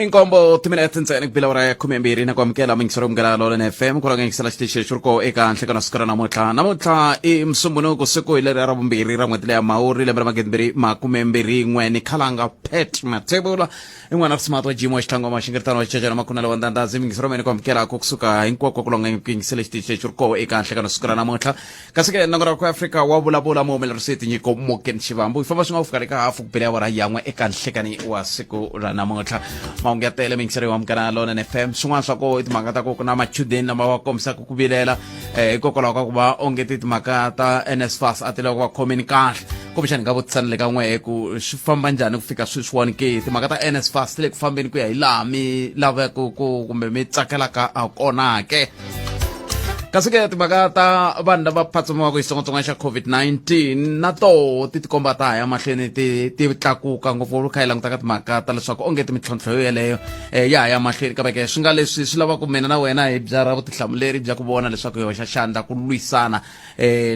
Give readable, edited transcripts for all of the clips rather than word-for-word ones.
Inkombo timinete ntsena ku bila ora ya 12 na kwamukela muyingiseri Vulavula na FM ku rhangisela xitichi xuriko eka nhle kana sikara namuntlha I msumbunuko siku ile ra vumbirhi ra n'weti ya Mhawuri lembe ra 2021 ni Khalanga pet matebula in'wana smart wa jimo xithangwa maxingiritano wa xicecela makhuna lawa ndandazi muyingiseri mene kwamukela ku kusuka hinkwako ku longa ku yingisela xitichi xuriko eka nhle kana sikara namuntlha kasi ke nangora ku Afrika wa vulavula mo mele risiti nyiko moken xivambu ifamba swi nga fika eka hafu ku bila ora yan'we eka nhlekani wa siku ra namuntlha maungi ya tele muyingiseri wa mkanalo na FM swin'wana swa ko I timhaka ta ku na machudeni lama wa kombisaka ku vilela hikokwalaho ka ku va onge timhaka ta NSFAS a ti loko va khomeni kahle kumbexani nga vutisani le ka n'we ku swi famba njhani ku fika sweswiwani ke timhaka ta NSFAS ti le ku fambeni ku ya hi laha mi lavaka ku kumbe mi tsakelaka kona ke kasi ke timhaka ta vanhu lava phatsumiwaka hi xitsongwatsongwana xa COVID-19 na toho ti tikomba ta haya mahlweni ti tlakuka ngopfu kha hi languta ka timhaka ta leswaku onge ti mintlhontlho yeleyo ya haya mahlweni kambe swi nga leswi swi lava ku mina na wena hi byara vutihlamuleri bya ku vona leswaku hi hoxa xandla ku lwisana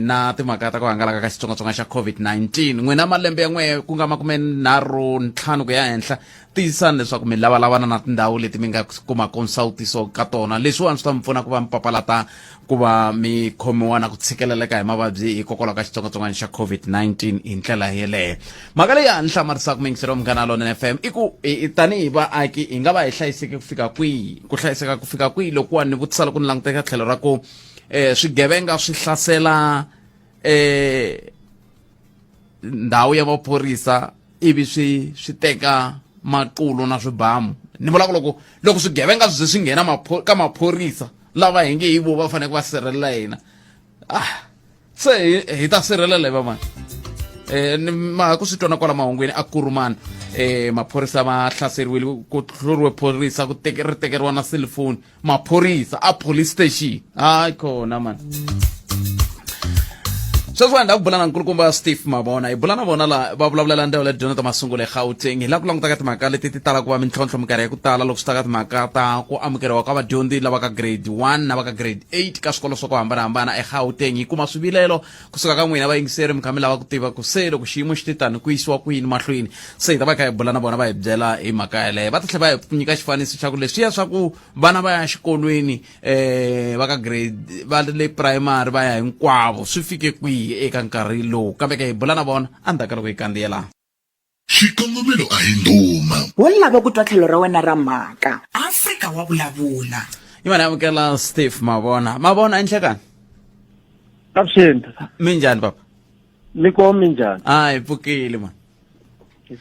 na timhaka ta ku hangalaka ka xitsongwatsongwana xa COVID-19 n'wina malembe ya n'we ku nga 35 ku ya henhla tiyisani leswaku mi lavalavana na tindhawu leti mi nga kuma consultiso ka tona leswiwani swi ta mi pfuna ku va mi papalata ku va mi khomiwa na ku tshikeleleka hi mavabyi hikokwalaho ka xitsongwatsongwana xa COVID-19 hi ndlela yeleyo mhaka leyi a ni hlamarisaka muyingiseri wa Mkanalo na FM I ku tanihi vaaki hi nga va hi hlayiseke ku fika kwihi ku hlayiseka ku fika kwihi loko ni vutisa loko ni languteka tlhelo ra ku swigevenga swi hlasela ndhawu ya maphorisa ivi swi teka maqulo na swibamu ni vula ku loko swigevenga swi nghena ka maphorisa lava hi nge hi vo va fanele va sirhelela hina se hi ta sirhelela va mani ma ku swi twana kwala mahungwini a kurumani maphorisa ma hlaseriwile ku tluriwe phorisa ku tekeriwa na cellphone maphorisa a police station hayi khona mani sweswi ndzi bula na nkulukumba Steve Mabona hi bula na vona la va vulavulela ndhawu le dyondzo ta masungulo eGauteng hi la ku languta ka timhaka leti ti tala ku va mintlhontlho minkarhi ya ku tala loko swi ta ka timhaka ta ku amukeriwa ka vadyondzi lava ka grade 1 na va ka grade 8 ka swikolo swo ku hambanahambana eGauteng hi kuma swivilelo kusuka ka n'wina vayingiseri mi kha mi lava ku tiva ku se loko xiyimo xi titani ku yisiwa ku yini mahlweni se hi ta va kha hi bula na vona va hi byela hi mhaka yaleyo va ta tlhela va hi nyika xifaniso xa ku leswiya swa ku vana va ya xikolweni va ka grade va le primary va ya hinkwavo swi fike kwihi eka nkarhi lowu kambe hi bula na vona endzhaku ka loko hi kandziyela xikongomelo a hi nduma wo lava ku twa tlhelo ra wena ra mhaka Afrika wa vulavula yimani amukela Steve Mabona enhlekani Absent. minjhani papa Niko minjhani? hi pfukile man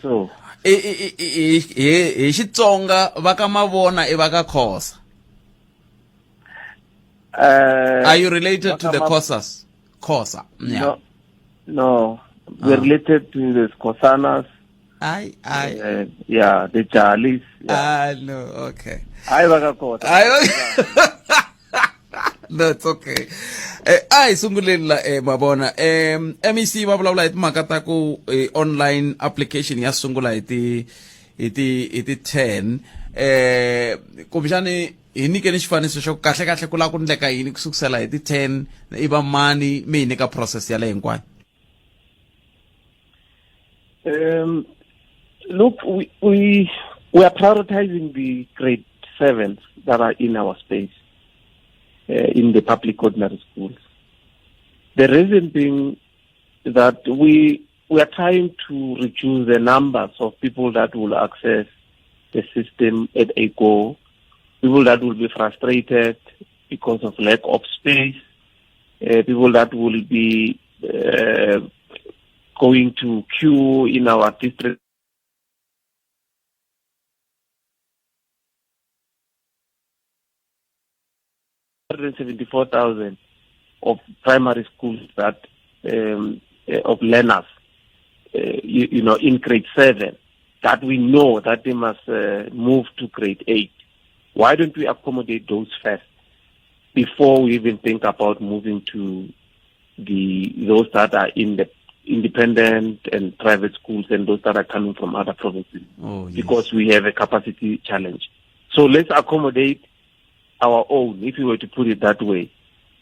So. hi Xitsonga va ka Mavona va ka Khosa are you related to the Khosas? Khosa yeah. No. We're related to the Khosanas. Yeah, the Jalis. Yeah. No, okay. I baka Khosa. No, it's okay. Sungulela Mabona. MEC va vulavula hi timhaka ta ku online application ya sungula hi ti 10 kumbexani hi nyikeni xifaniso xa ku kahle ku lava ku ndleka yini ku sukusela hi ti 10 I va mani mi hi nyika process ya le hinkwayo Look, we are prioritizing the grade 7s that are in our space, in the public ordinary schools. The reason being that we are trying to reduce the numbers of people that will access the system at a go, people that will be frustrated because of lack of space, people that will be going to queue in our district. $174,000 of primary schools that of learners, in grade 7, that we know that they must move to grade 8. Why don't we accommodate those first before we even think about moving to those that are in the independent and private schools and those that are coming from other provinces? Oh, yes. Because we have a capacity challenge. So let's accommodate our own, if you were to put it that way.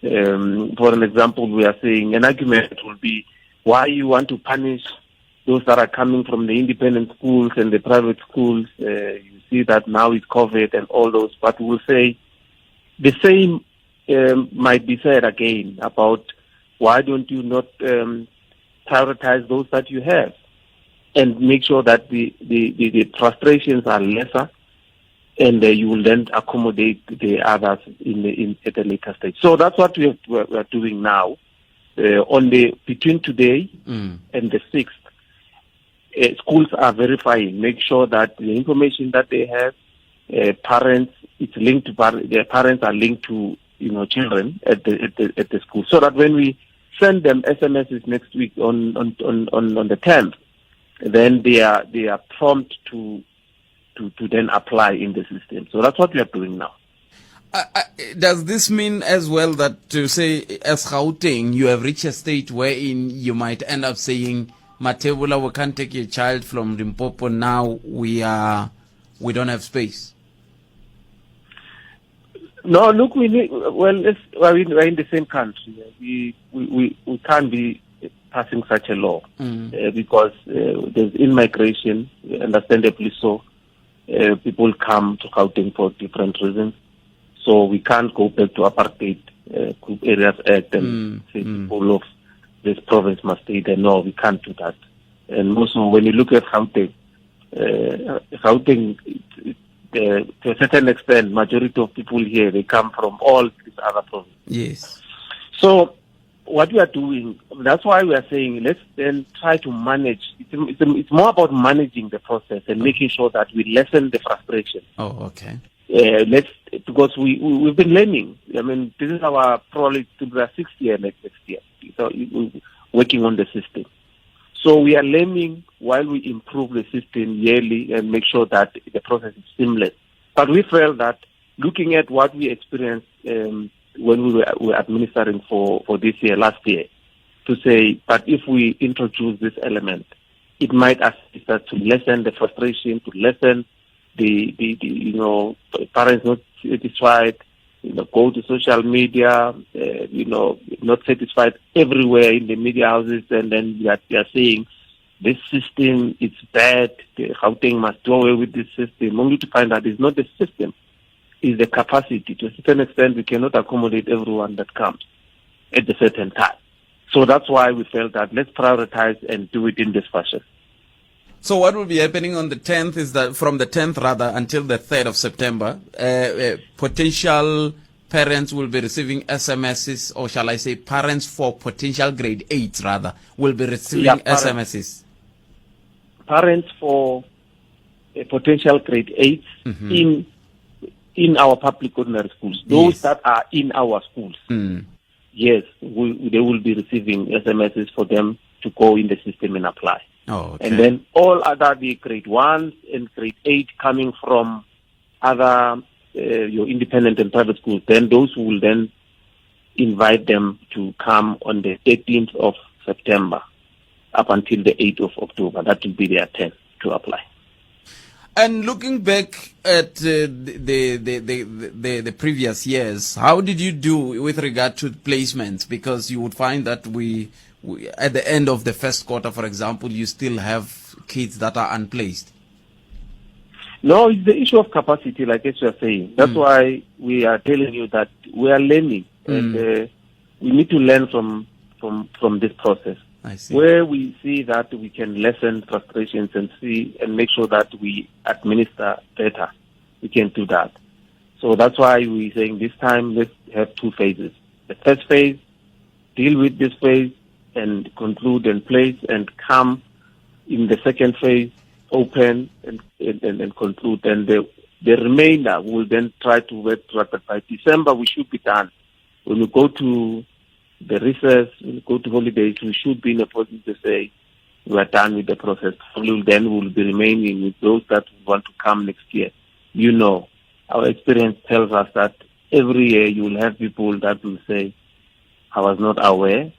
For an example, we are saying an argument will be why you want to punish those that are coming from the independent schools and the private schools. You see that now it's COVID and all those, but we'll say the same might be said again about why don't you not prioritize those that you have and make sure that the frustrations are lesser, and you will then accommodate the others at a later stage. So that's what we are doing now. Between today and the 6th, schools are verifying, make sure that the information that they have, parents, it's linked to their parents are linked to children at the school, so that when we send them SMSs next week on the 10th, then they are prompt to then apply in the system. So that's what we are doing now. Does this mean as well that, to say, as Gauteng, you have reached a state wherein you might end up saying, Matebula, we can't take your child from Limpopo now, we don't have space? No, look, we're in the same country. We can't be passing such a law because there's in-migration, understandably so. People come to Gauteng for different reasons. So we can't go back to apartheid, Group Areas Act and say people of this province must stay there. No, we can't do that. And also when you look at Gauteng, to a certain extent, majority of people here, they come from all these other provinces. Yes. So what we are doing, that's why we are saying, let's then try to manage. It's more about managing the process and making sure that we lessen the frustration. Oh, okay. Because we've been learning. I mean, this is probably our 6th year next year. So we're working on the system. So we are learning while we improve the system yearly and make sure that the process is seamless. But we felt that looking at what we experienced when we were administering for this year, last year, to say, but if we introduce this element, it might assist us to lessen the frustration, to lessen the parents not satisfied, go to social media, not satisfied everywhere in the media houses, and then they are saying this system is bad, Gauteng must do away with this system, only to find out it's not the system, it's the capacity. To a certain extent, we cannot accommodate everyone that comes at a certain time. So that's why we felt that let's prioritize and do it in this fashion. So what will be happening on the 10th is that from the 10th rather until the 3rd of September, potential parents will be receiving SMSs, or shall I say parents for potential grade 8 rather, will be receiving SMSs. Parents for potential grade 8 in our public ordinary schools, those that are in our schools, yes, they will be receiving SMSs for them to go in the system and apply. Oh, okay. And then all other the grade 1s and grade 8 coming from other your independent and private schools, then those will then invite them to come on the 18th of September up until the 8th of October. That will be their turn to apply. And looking back at the previous years, how did you do with regard to placements? Because you would find that we at the end of the first quarter, for example, you still have kids that are unplaced. No, it's the issue of capacity, like you are saying. That's why we are telling you that we are learning, and we need to learn from this process. I see. Where we see that we can lessen frustrations and make sure that we administer better, we can do that. So that's why we're saying this time let's have 2 phases. The first phase, deal with this phase and conclude and place, and come in the second phase, open and conclude. And the remainder will then try to work rapid. By December, we should be done. When we go to the recess, when we go to holidays, we should be in a position to say we are done with the process. Then we will be remaining with those that want to come next year. Our experience tells us that every year you will have people that will say, I was not aware,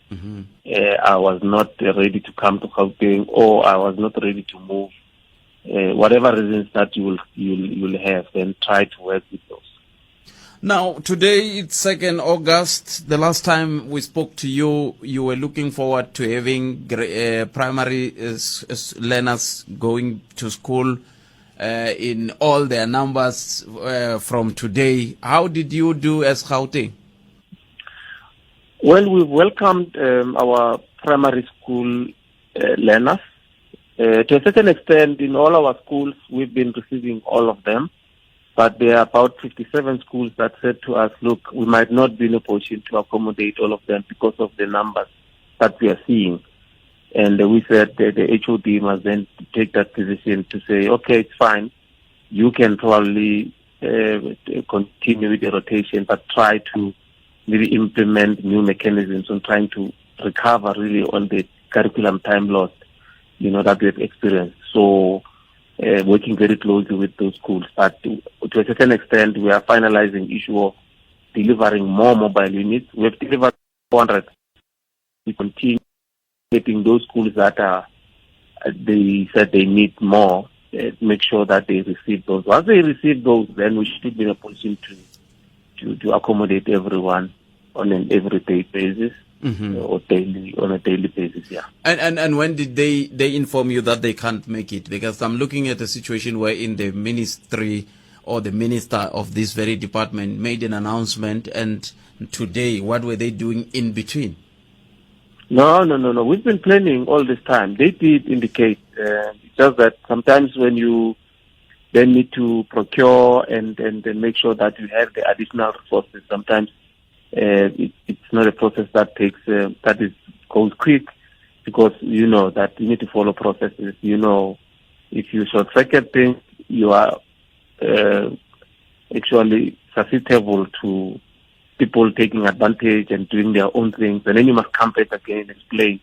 I was not ready to come to Gauteng, or I was not ready to move. Whatever reasons that you will have, then try to work with those. Now, today it's 2nd August. The last time we spoke to you, you were looking forward to having primary learners going to school. in all their numbers from today. How did you do as Gauteng? Well, we've welcomed our primary school learners. To a certain extent, in all our schools, we've been receiving all of them. But there are about 57 schools that said to us, look, we might not be in a position to accommodate all of them because of the numbers that we are seeing. And we said that the HOD must then take that position to say, okay, it's fine. You can probably continue with the rotation, but try to really implement new mechanisms on trying to recover really on the curriculum time lost, that we've experienced. So working very closely with those schools. But to a certain extent, we are finalizing the issue of delivering more mobile units. We have delivered 400. We continue getting those schools that they said they need more, make sure that they receive those. Once they receive those, then we should be in a position to accommodate everyone on an everyday basis. Or on a daily basis, yeah. And when did they inform you that they can't make it? Because I'm looking at a situation where in the ministry or the minister of this very department made an announcement, and today, what were they doing in between? No. We've been planning all this time. They did indicate, just that sometimes when you then need to procure and make sure that you have the additional resources, sometimes it's not a process that takes goes quick, because that you need to follow processes. If you short circuit things, you are actually susceptible to people taking advantage and doing their own things, and then you must come back again and explain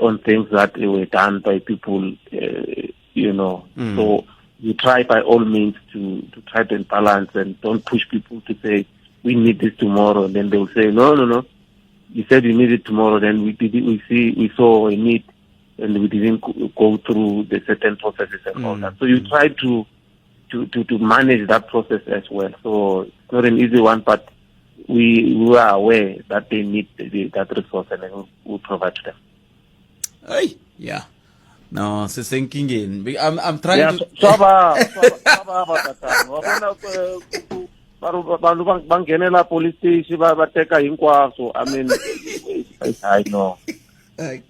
on things that were done by people. So you try by all means to try to balance and don't push people to say, we need this tomorrow, and then they'll say, no. You said you need it tomorrow, then we saw a need, and we didn't go through the certain processes and all that. So you try to manage that process as well. So it's not an easy one, but we are aware that they need that resource, and then we'll provide to them. Hey, yeah. No, it's thinking in. I'm trying to. Bangenela police station, bateka hinkwaswo. I mean, I know. Hey,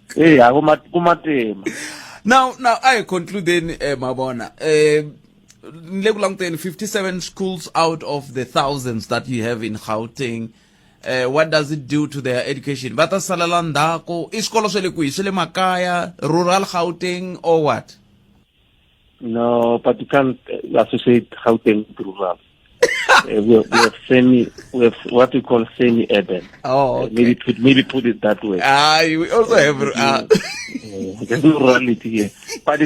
Now I conclude then, Mabona. 57 schools out of the thousands that you have in Gauteng. What does it do to their education? Bata salalandako, iskolo sele sele makaya, rural Gauteng, or what? No, but you can't associate Gauteng with rural. we have what we call semi-urban. Oh, okay. Maybe put it that way. We also have there's no rurality here, but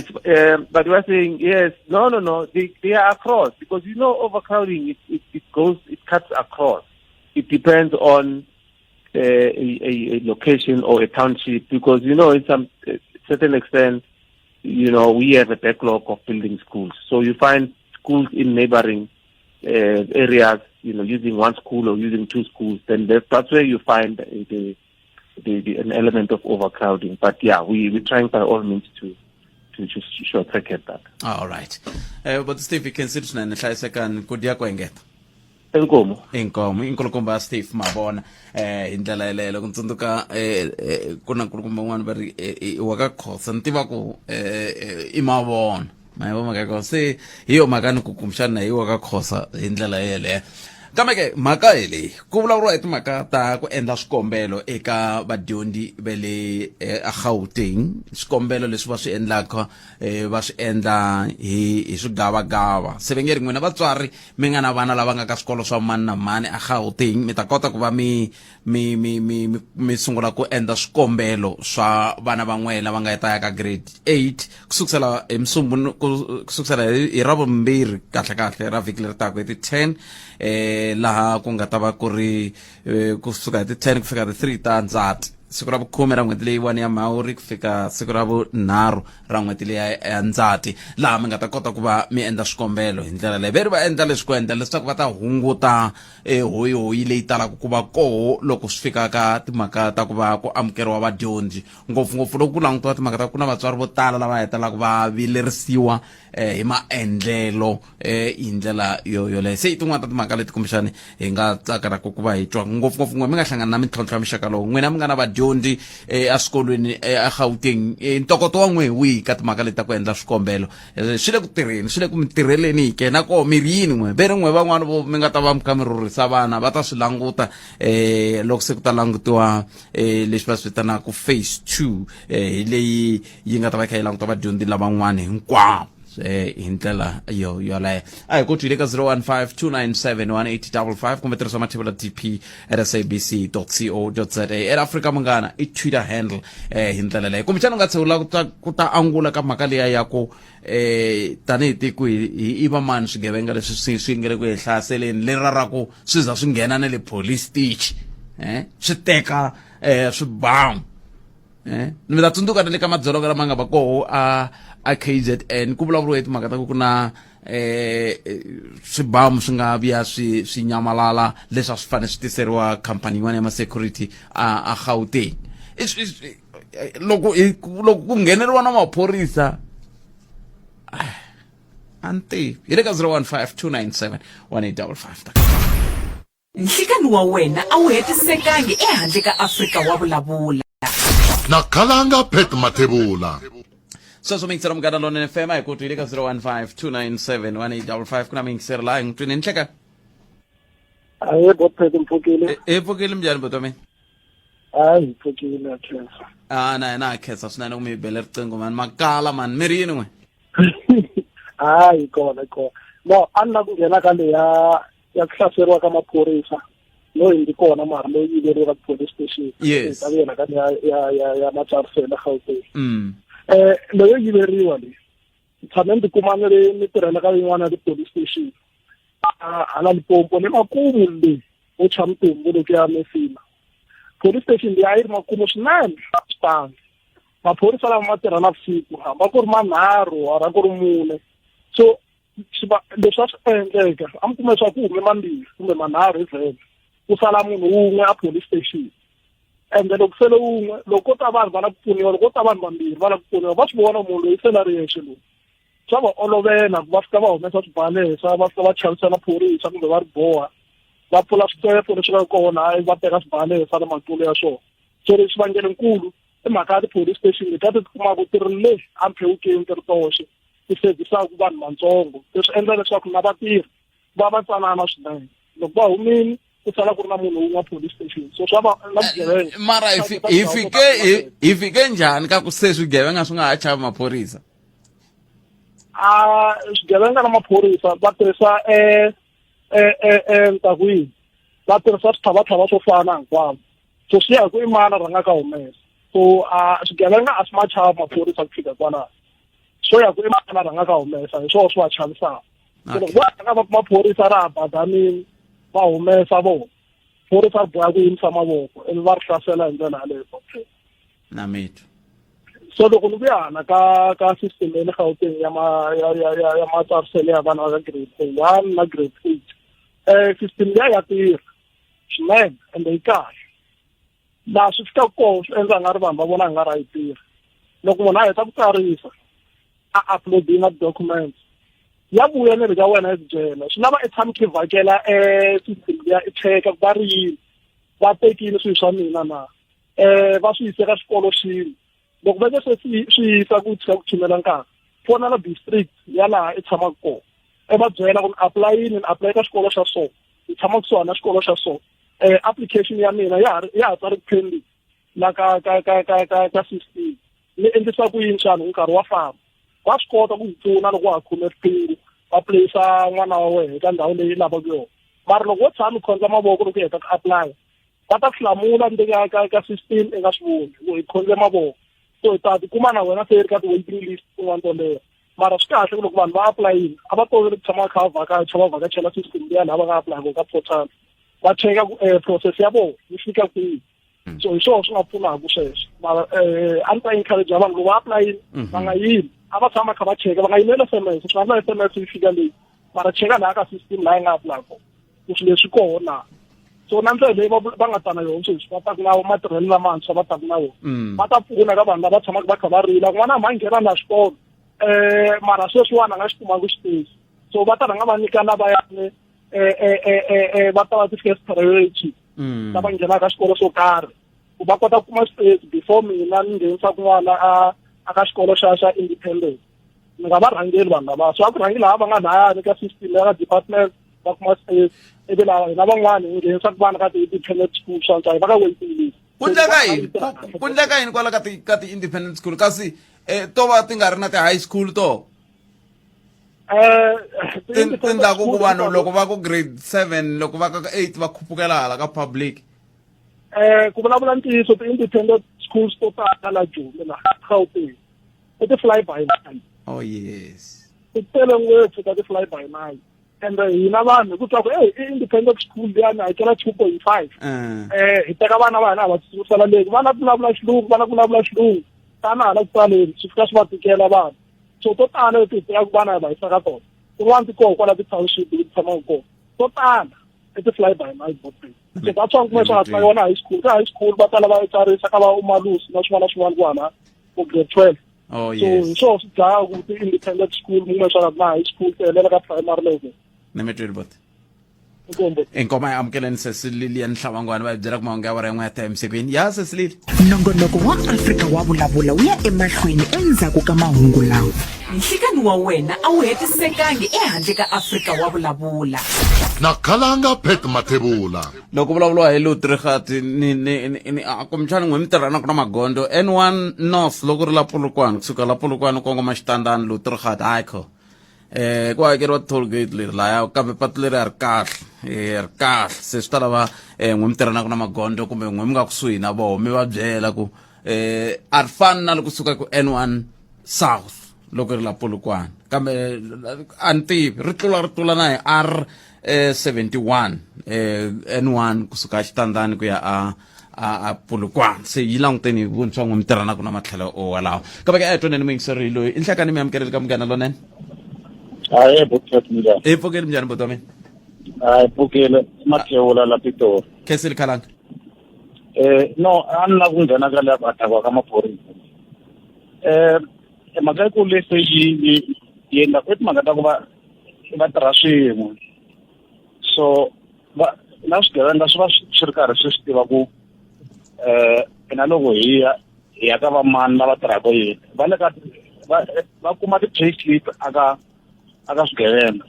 but we are saying yes, no. They are across, because overcrowding it cuts across. It depends on a location or a township, because in some certain extent, we have a backlog of building schools. So you find schools in neighboring areas, using one school or using two schools, then that's where you find an element of overcrowding. But yeah, we're trying by all means to just short circuit that. All right. But Steve, you can sit and hlayisekile kudia kwengeta. Enkomo inkulukumba Steve Mabona indlela yelelo kuntsundzuka kuna nkulukumba un'wana va ri waka khosa ni tiva ku I Mavona mayivona kako se hi yo mhaka ni ku kumxana hi waka khosa hi ndlela yeleyo. Kambe ke mhaka leyi ku vulavuriwa hi timhaka ta ku endla swikombelo eka vadyondzi va le Gauteng. Swikombelo leswi va swi endlaka va swi endla hi swigavagava. Se ve nge ri n'wina vatswari mi nga na vana lava nga ka swikolo swa mani na mani a Gauteng, mi ta kota ku va mi sungula ku endla swikombelo swa vana van'we lava nga ta ya ka grade 8 kusukela hi kusukela hi Ravumbirhi kahle ra vhiki leri taka hi ti 10 laha ku nga ta va ku ri kusuka hi ti 10 ku fika ti 3 ta Ndzati siku ra vukhume ra n'hweti leyiwani ya Mhawuri ku fika siku ra vunharhu ra n'hweti leyi ya Ndzati, laha mi nga ta kota ku va mi endla swikombelo hi ndlela leyi. Veri va endla leswi ku endla leswaku va ta hunguta hoyi leyi talaka ku va koho loko swi fika ka timhaka ta ku va ku amukeriwa vadyondzi, ngopfungopfu loko ku langutiwa timhaka ta ku na vatswari vo tala lava hetelaka va vilerisiwa hi maendlelo hi ndlela yoleyo. Se i tin'wana ta timhaka leti kumbexani hi nga tsakelaka ku va hi twa ngopfungopfu n'we mi nga hlangana na mintlhontlho ya mixaka lowu, n'wina mi nga na vadyondzi eswikolweni eGauteng, ntokoto wa n'we wihi ka timhaka leti ta ku endla swikombelo? Swi le ku tirheni, swi le ku mi tirheleni ke na koho mi ri yini n'we? Veri n'we van'wana vo mi nga ta va mi kha mi rhurhisa vana va ta swi languta loko se ku ta langutiwa leswi va swi vitanaka phase 2 leyi yi nga ta va kha yi languta vadyondzi lavan'wana hinkwavo hi ndlela yoleyo. A hi ku twile ka 015 kumbe tirhisa mathebula TP at SABC.co.za. Afrika Munghana i Twitter handle hi ndlela leyo. Kumbexana u nga tshewula ku ta angula ka mhaka leya ya ku tanihi tiko hi va mani swigevenga leswi swi nga le ku hi hlaseleni leri raraku swi za swi nghena na le police station swi teka swibamu. Mi ta tsundzuka na le ka madzolonga lama nga va koho a KZN ku vulavuriwa hi timhaka ta ku na swibamu swi nga vuya swi nyamalala leswi a swi fanele swi tiseriwa khampani yin'wana ya ma-security a Gauteng. Loko ku ngheneriwa na maphorisa anti hi le ka 015 nhlikani wa wena a wu hetisekangi ehandle ka Afrika wa vulavula na Khalanga phet mathebula. Sweswo miyingiseri Munghana Lonene FM hi ku twile ka 015 kuna miyingiseri laha hi n'witwini ni cheka Hayi bophethe mpfukile. Pfukile mjani bhuti wa mina? Hayi mpfukile akhensa. Na khetsa swinene ku mi bele riqingho mani makala mani mi ri yini n'we? Hayi kona. No, a ni la ku nghena ka leya ya ku hlaseriwa ka maphorisa. No hindi kona mara leyi yiveriwa ka police station. Yes. Ka yena ka ya matsariselo Gauteng. Leyo yiveriwa leyi. Tshame ndzi kuma ni tirhela ka yin'wana ya police station. Hala Limpopo ni makumu leyi wo tshama Mtumbu loko ya Mesina. Police station leyi a yi ri makumu swinene switanga. Maphorisa lama ma tirha navusiku hamba ku ri manharhu hara ku ri mune. So leswi a swi endleka a mi kume swa ku hume mambirhi kumbe manharhu hi vhele ku sala munhu wun'we a police station. Ende loko sele wun'we loko ta vanhu va la ku pfuniwa, loko ta vanhu vambirhi va la ku pfuniwa va swi vona munhu loyi se la ri yexe loyi. Swa va olovela ku va fika va humesa swibalesa va fika va chavisela phorisa kumbe va ri boha va pfula switepo leswi nga kona va teka swibalesa na makulo ya swona. So leswi xivangelenkulu i mhaka ya ti-police station leti a ti tikumaka ti ri le amphewukeni ti ri toxe ti servisaku vanhu vatsongo. Leswi endla leswaku na vatirhi va va tsanana swinene. Loko va humini ku sala ku ri na munhu wun'we police station. So swa va na vugevenga. Mara hi fike njhani ka ku se swigevenga swi nga ha chavi maphorisa? Swigevenga na maphorisa va tirhisa ntakwihi va tirhisa switshavathsava swo fana hinkwavo. So swi ya hi ku i mani a rhanga ka humesa. So swigevenga a swi ma chavi maphorisa ku fika kwalaho. Swo ya ku i mani a rhanga ka humesa hi swona swi va chavisaka. So loko va rhanga maphorisa ra ha badanini va humesa vona phorisa ri boya ku yimisa mavoko ivi va ri hlasela hi ndlela yaleyo. Na mitu. So loko ni vuyana ka system ya le Gauteng ya matsariselo ya vana va ka grade 1 na grade 8 system ya tirha swinene ende yi kahle. Laha swi fikaka kona swi endla nga ri vanhu va vona nga ri a yi tirha. Loko munhu a heta ku tsarisa a upload na documents ya vuya ni ri ka wena hi byela swi lava i tshama ki vhakela system ya i cheka va ri yini va tekile swilo swa mina na va swi yise ka xikolo xini. Loko va nge se swi yisa ku tshika ku chimela nkarhi fonela district ya laha i tshamaka kona va byela ku ni apply ka xikolo xa so i tshama kusuhana na xikolo xa so application ya mina ya ha tsari ku pending la ka system ni endlisa ku yini xana nkarhi wa famba wa swi kota ku pfuna loko wa khume riqingho va playisa n'wana wa wena eka ndhawu leyi lavaka yona. Mara loko wo tshama khonza mavoko loko heta ku apply va ta ku hlamula ndzeni ka system i nga swi voni ku hi khonze mavoko. So hi ta tikuma na wena se i ri ka ti-waiting list tin'wana to leha. Mara swi kahle loko vanhu va aplayini a va toloveli ku tshama kha va vhakachela system liya laha va nga aplayaka ka portal va cheka ku process ya vona yi fika kwihi. so hi swona swi nga pfunaka sweswo mara a ni ta encourage vanhu loko va aplayini va nga yimi a va tshama kha va cheka va nga yimeli SMS swi nga na SMS yi fika leyi mara cheka laha ka system laha yi nga apply ko ku swilo leswi koho na so na ndlela leyi va nga ta na yona sweswi va taku na matirhelo lamantshwa va taku na wona va ta pfuna ka vanhu lava tshamaka va kha va rila kun'wana a nghena na xikolo mara sweswiwani a nga xi kumanga xipesi so va ta rhanga va nyika lavayani va ta va ti-first priority lava nghenaka xikolo swo karhi ku va kota ku kuma space before mina ni nghenisaka n'wana a ka xikolo xa independent ni nga va rhangeli vanhu lava so a ku rhangi laha va nga layani ka system ya ka department va kuma space ivi na van'wani hi nghenisaka vana ka ti-independent school swantswa va ka waiting list ku ndleka yini kwala ka ti-independent school kasi to va ti nga ri na ti-high school to tindlaku ku vanhu loko va ku grade 7 loko va ka 8 va khupukela hala ka public ku vulavula ntiyiso ti-independent schools to tala la Joni na Gauteng i ti-fly by night oh yes ti tele ngopfu ka ti-fly by night and hina vanhu ku twa ku i-independent school liyani hakela 2.5 hi teka vana va hina a va tsutsala leki vana vulavula xilungu tana hala ku tsaleni swi fika swi va tikela vanhu so to tala leti hi tekaku vana va yisa ka tona tin'wana ti koho kwala ti-township leti tshamaka kona to tala i ti-fly by night boarding so that's why kuma swa ka yona high school ka high school va tala va tsarisa ka va umalusi na swin'wana na swin'wana kwana ku grade 12 oh yes so swi dlaya ku ti-independent school kuma swa na high school ti helela ka primary level nemetweli bot enkoma ya amukeleni sesilili ya nhlawangwana va byela ku mahungu ya wara yin'we ya ta emsekweni ya sesilili nongonoko wa Afrika wa vulavula wu ya emahlweni endzhaku ka mahungu lawa nhlikani wa wena a wu hetisekangi ehandle ka Afrika wa vulavula na Khalanga Pet Mathebula loko vulavuriwa hi lutirigati ni kumchani n'we mi tirhana ku na magondo N1 North loko ri la Polokwane kusuka la Polokwane kongoma xitandani lutirigati hayikho ku hakeriwa toll gate leri laya kambe patu leri ri kahle se swi ta lava n'we mi tirhanaka na magondo kumbe n'we mi nga kusuhi na voho mi va byela ku a ri fani na loko suka ku N1 South loko ri la Polokwane kambe a ni tivi ri tlula na hi R71 N1 kusuka xitandani ku ya a Polokwane se yi languteni vuntshwa n'we mi tirhanaka na matlhelo walawo kambe ka etwaneni muyingiseri loyi i nhlakani mi amukeleli ka munghana lonene epfukeli mjani buti wa mina pfukile Mathebula la Pitori kheseli Khalanga no a ni la ku nghena ka leya ku atakwa ka maphorisa mhaka yi ku lese yi endla i timhaka ta ku va tirha swin'we so na swigevenga swi va swi ri karhi swi tiva ku na loko hi ya ka vamani lava tirhaka yini va le ka va kuma ti-pay slip aka swigevenga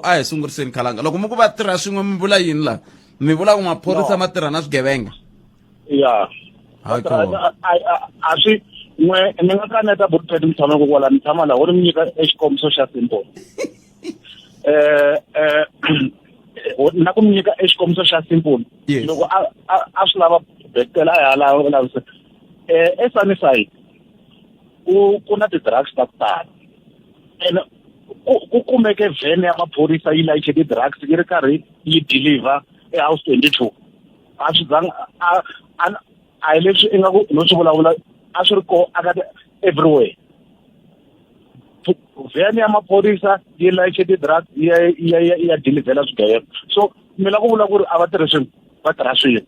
a hi sunguriseni Khalanga loko mi ku va tirha swin'we mi vula yini la mi vula ku maphorisa ma tirha na swigevenga ya a swi n'we mi nga kaneta butipeti mi tshama kokwala mi tshama laha u ri mi nyika exikombiso xa simple na ku mi nyika exikombiso xa simple loko a swi lava bekitela a hi lavise eSunnyside ku na ti-drugs ta ku tala and ku kumeke vhene ya maphorisa yi layiche ti-drugs yi ri karhi yi deliver ehouse 22 a swi zanga a hi leswi i nga ku no swi vulavula a swi ri koho everywhere vhene ya maphorisa yi layiche ti-drugs ya delivhela swigevenga so mi la ku vula ku ri a va tirhi swin'we va tirha swin'we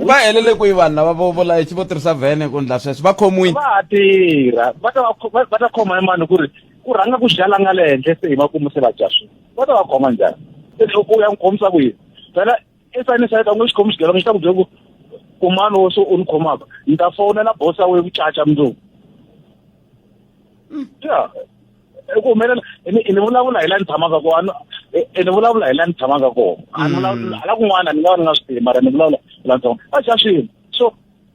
va helele kwihi vanhu lava vo layichi vo tirhisa vhene ku ndla sweswo va khomiwile va tirha va ta khoma hi mani ku ri ku rhanga ku xalanga le henhla se hi makumu se va dya swin'we va ta va khoma njhani u ya n'wi khomisa ku yini phela eSunnyside a nge xi khomi xigevenga xi ta ku byela ku mani wo so u ni khomaka ni ta fonela bosi ya wena ku caca mundzuku ya ku humelela ni vulavula hi laha ni tshamaka kona ni vulavula hi laha ni tshamaka kona hala kun'wana ni nga va ni nga swi tivi mara ni vulavula hi laha ni tshamaka va dya swin'we so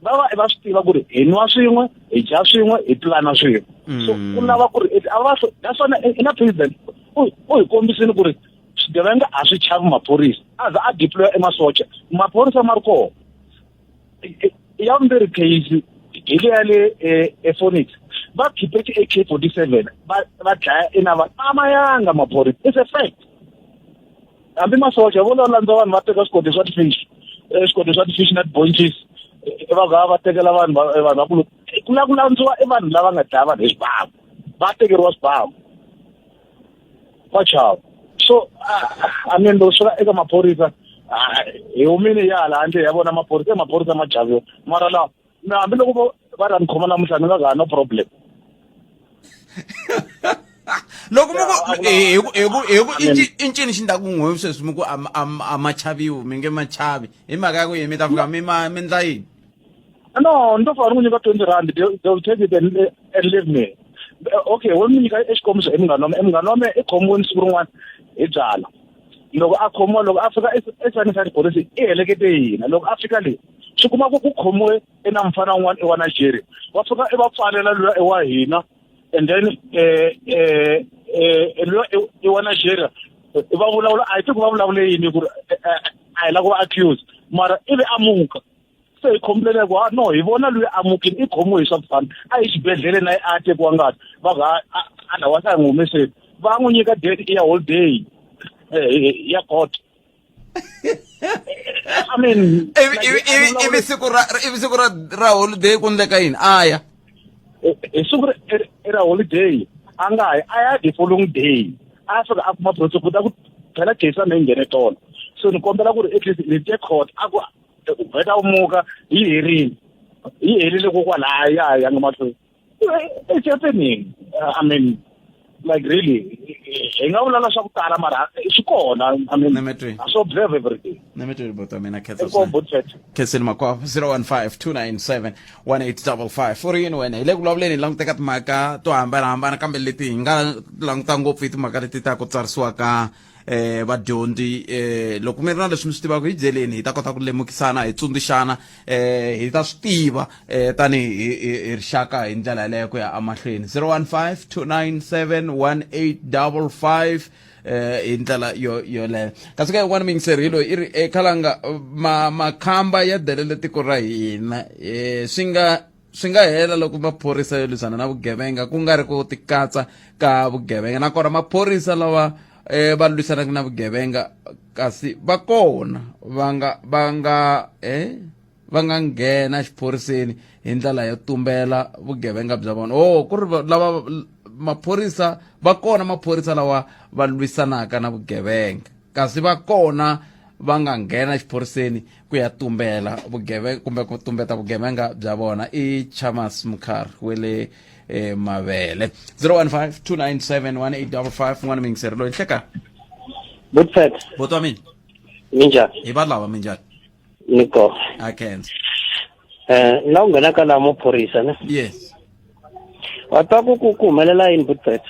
va va va swi tiva ku ri hi nwa swin'we hi dya swin'we hi pulana swin'we so ku lava ku ri naswona na president u hi kombisini ku ri swigevenga a swi chavi maphorisa aza a deploya emasocha maphorisa ma ri koho ya vumbirhi case hi leya le ePhoenix va khipe ti-AK47 va dlaya inava amayanga maphorisa it's a fact hambi masocha vo landza vanhu va teka swikote swa tifishi eswikwete swa ti-fishnet bonches va nga va tekela vanhu vakulu ku landziwa i vanhu lava nga dlaya vanhu hi swibamu va tekeriwa swibamu va chava so I mean loko swi fika eka maphorisa hi humile ya hala handle ya vona maphorisa ma javiwa mara lawa hambi loko va ra ni khoma namuntlha ni nga no problem loko mo i ncini xi ndaku n'we sweswi mi ku a ma chaviwi mi nge ma chavi hi mhaka ya ku yini mi ta fika mi ndla yini no ni to fana ku nyika 20 rand they will take it and leave me okay wo mi nyika exikombiso munghana wa me i khomiweni siku rin'wana hi byala loko a khomiwa loko a fika esanitary police i helekete hina loko a fika le swi kuma ku khomiwe na mfana wun'wana wa Nigeria va fika i va pfalela luya wa hina and then luya wa Nigeria va vulavula a hi ti ku va vulavule yini ku a hi la ku accuse mara ivi amuka se hi khomilele ku no hi vona luya amukini i khomiwe hi swa kufana a hi xibedhlele na a tekiwa ngati va nga a na wa sa n'wi humeseli va n'wi nyika date ya holiday ya court I mean ivi siku ra holiday ku ndleka yini aya hi siku ra holiday a nga a ya the following day a fika a kuma protocol ta ku phela case a nghene tona so ni kombela ku ri at least ni te court a ku beta umuka yi herile kokwalaya ya nga mahlweni it's happening I mean like really hi nga vulala swa ku tala mara swi kona I mean I so observe everything nemetwe bota mina khetseni makwavo 015-297-1855 for yini wena hi le ku vulavuleni hi languteka timhaka to hambanahambana kambe leti hi nga languta ngopfu hi timhaka leti ta ku tsarisiwa ka vadyondzi loko mi ri na leswi mi swi tivaka hi byeleni hi ta kota ku lemukisana hi tsundzuxana hi ta swi tiva tanihi hi rixaka hi ndlela yaleyo ku ya amahlweni 015-297-1855 hi ndlela yoleyo kasi ka yin'wana muyingiseri hi loyi i ri Khalanga makhamba ya delele tiko ra hina swi nga hela loko maphorisa yo lwisana na vugevenga ku nga ri ku tikatsa ka vugevenga nakona maphorisa lawa va lwisanaka na vugevenga kasi va kona va nga nghena xiphoriseni hi ndlela yo tumbela vugevenga bya vona ku ri lava maphorisa va kona maphorisa lawa va lwisanaka na vugevenga kasi va kona va nga nghena xiphoriseni ku ya tumbela vugevenga kumbe ku tumbeta vugevenga bya vona i Chamas Mukhari wele Mavele 015-297-1855 n'wana muyingiseri loyi nhleka Butfet botwa mina minjani hi valava minjani niko akhenza la u nghena ka la maphorisa ne yes wa twa ku humelela yini Butfet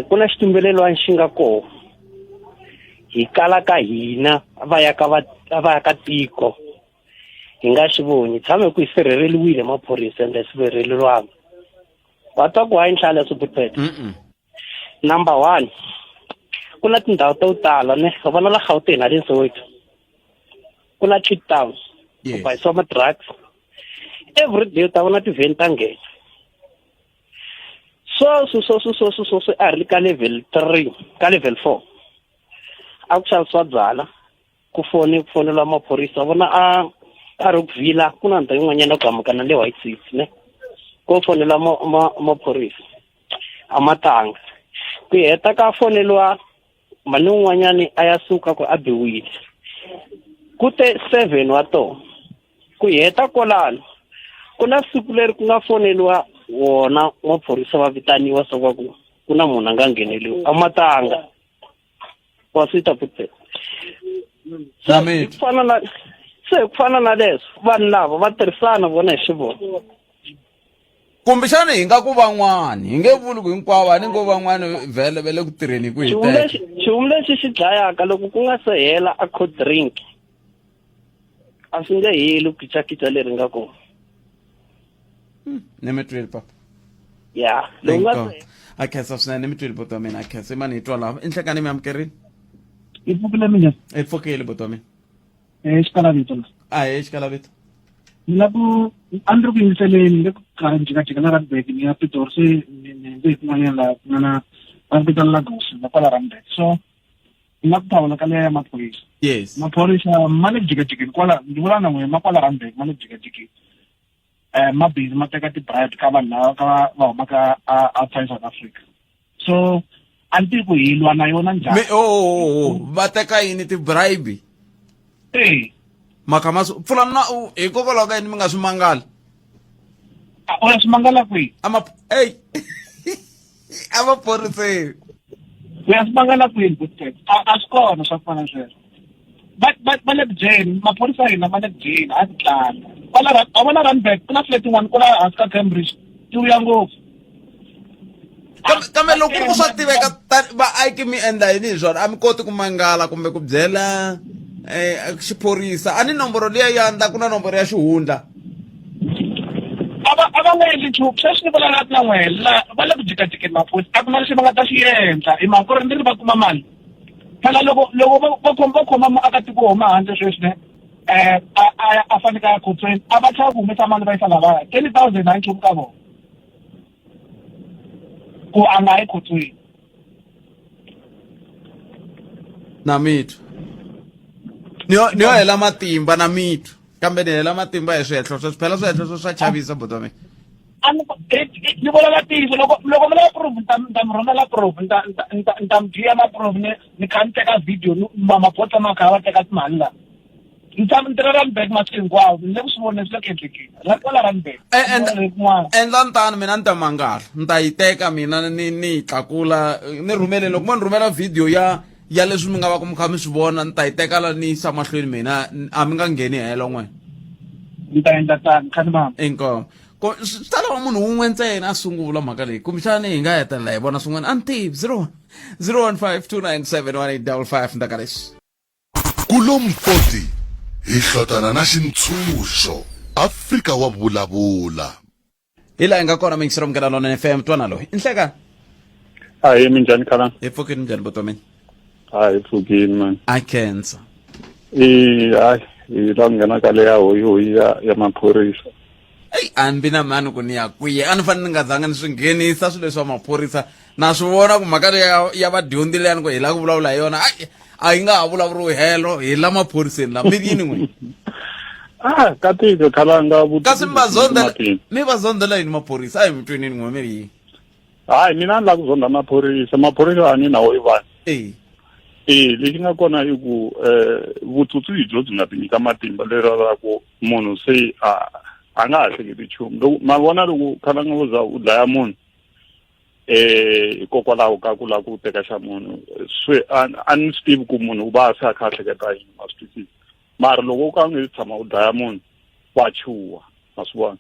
ku na xitumbelelwani xi nga koho hi kala ka hina va ya ka tiko hi nga xi voni tshame ku sirheleriwile maphorisa ende sirheleriwanga wa twa ku hayi nhlala Butfet number 1 ku na tindhawu to tala ne vona la Gauteng na le Soweto ku na Cape Town ku buy some drugs every day ta vona ti-van ta nghena so a ri ka level 3 ka level 4 a ku xavisiwa byala ku fonela maphorisa vona a ri ku vila ku na ndhawu yin'wanyana ku amukana le White City ne ku fonela maphorisa a matanga ku heta ka foneliwa mani un'wanyani a ya suka ku a biwile ku te 7 wa to ku heta kolano ku na siku leri ku nga foneliwa wona maphorisa va vitaniwa so ku na munhu a nga ngheneliwi a matanga wa sita putte ku fana na leswo vanhu lava va tirhisana vona hi xivona kumbexana hi nga ku van'wani hi nge vuli ku hinkwavo a ni ngo van'wani vhele va le ku tirheni ku hi teka xivumu lexi xi dlayaka loko ku nga se hela a cold drink a swi nge heli kicakica leri nga kona ni mi twile papa ya loko nga se a khensa swinene ni mi twile bota mina a khensa i mani hi twa lava i nhlekani mi amukerini i pfukile minjhani i pfukile bota mina xikalavito la a hi xikalavito ni la ku a ni ri ku yingiseleni ni le ku jikajika na Randburg ni ya Pitori se ni nge hi kun'wanyana laha ku nga na va vitana la Gosi na kwala Randburg so na ku thawula ka leya ya maphorisa yes maphorisa ma le jikajikeni kwala ndzi vula na n'wina ma kwala Randburg ma le jikajikeni mabhizi ma teka ti-bribe ka vanhu lava va humaka outside South Africa so a ni tivi ku hi lwa na yona njhani va teka yini ti-bribe maka pfula na hikokwalaho ka yini mi nga swi mangala u ya swi mangala kwihi amaphoriseni u ya swi mangala kwihi butet a swi kona swa ku fana sweswo va le kujeni maphorisa ya hina ma le kujeni a ti tlanga a vona Randburg ku na flat yin'wana kwala hansi ka Cambridge ti vuya ngopfu kambe loko ku swa tiveka vaaki mi endla yini hi swona a mi koti ku mangala kumbe ku byela xiphorisa a ni nomboro liya ya ndla ku na nomboro ya xihundla a va nga endli nchumu sweswi ni vulavulaka na n'wena va le ku jikajikeni maphorisa a ku na lexi va nga ta xi endla hi mhaka ku ri ndzi va kuma mali phela loko va khoma muakatiko wo huma handle sweswi a fanekele a khotsweni a va tlhela ku humesa mali va yisa lavaya 20,000 a nchumu ka vona ku a nga yi khotsweni na mithu ni yo hela matimba na mithu kambe ni hela matimba hi swihehlo swo phela swihehlo swa chavisa buti mi ni vulavula ntiyiso loko mi lava proof ni ta mi rhumela proof ni ta mi jiya ma-proof ni kha ni teka video maphorisa ma kha va teka timali laha ni tirha Randburg masiku hinkwawo ni le ku swi vona swi le ku endlekeni ra kwala Randburg endla ntani mina ni ta mangala ni ta yi teka mina ni yi tlakula ni rhumele loko mo ni rhumela video ya leswi mi nga va ku mi kha mi swi vona ni ta yi teka la ni yisa mahlweni mina a mi nga ngheni helo n'wena ni ta endla tani khani mama inkomo swi ta lava munhu wun'we ntsena a sungula mhaka leyi kumbexani hi nga hetelela hi vona swin'wana a ni tivi 015297185 ndaka leswi kulompoti hi hlotana na xintshunxo Afrika wa vulavula hi laha hi nga kona muyingiseri mugela lona FM twana loyi i nhlekani hayi minjhani Khalanga hi pfukini minjhani vutomini hayi pfukini man a cancer hayi hi la nghena ka leya hoyi ya maphorisa a ni vi na mani ku ni ya kwiye a ni fanele ni nga zanga ni swi nghenisa swilo leswi wa maphorisa na swi vona ku mhaka ya vadyondzi leyani ku hi la ku vulavula hi yona a yi nga ha vulavuriwi helo hi la maphoriseni la mi yini n'wina ka tiko Khalanga kasi mi va zondela yini maphorisa a hi mi twinini n'we mi ri yini hayi mina ni la ku zonda maphorisa a ni na wo i vanhu lexi nga kona i ku vutsotsi byo byi nga ti nyika matimba lera ku munhu se a nga ha hleketi nchumu mavona loko Khalanga wo za u dlaya munhu hikokwalaho ka ku la ku teka xa munhu a ni swi tivi ku munhu u va a se a kha a hleketa yini ma swi twisisi mara loko u ka u nge tshama u dlaya munhu wa chuha ma swi vona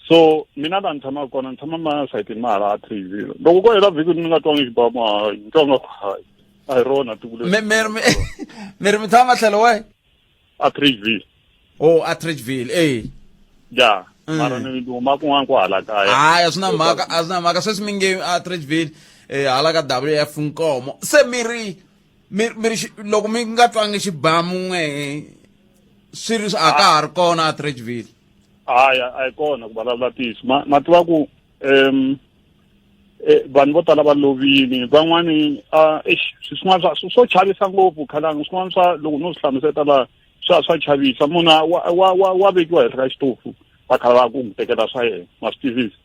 so mina laha ni tshamaka kona ni tshama masayitini ma hala a Swiyivela loko ko hela vhiki ni nga twangi xibamu hayi ni twanga hayi a hi rona tiko mi ri mi tshama matlhelo wahi a Swiyivela a Swiyivela ya mara ni huma kun'wana ku hala kaya hayi a swi na mhaka sweswi mi nge a Swiyivela hala ka WF nkomo se mi ri loko mi nga twangi xibamu n'we swi ri a ka ha ri kona a Swiyivela hayi a yi kona ku vulavula tisi ma tiva ku vanhu vo tala va lovile van'wani swin'wana swo chavisa ngopfu Khalanga swin'wana swa loko no swi hlamuseta laha swa chavisa munhu wa vekiwa henhla ka xitofu va kha va ku n'wi tekela swa yena ma swi tivisi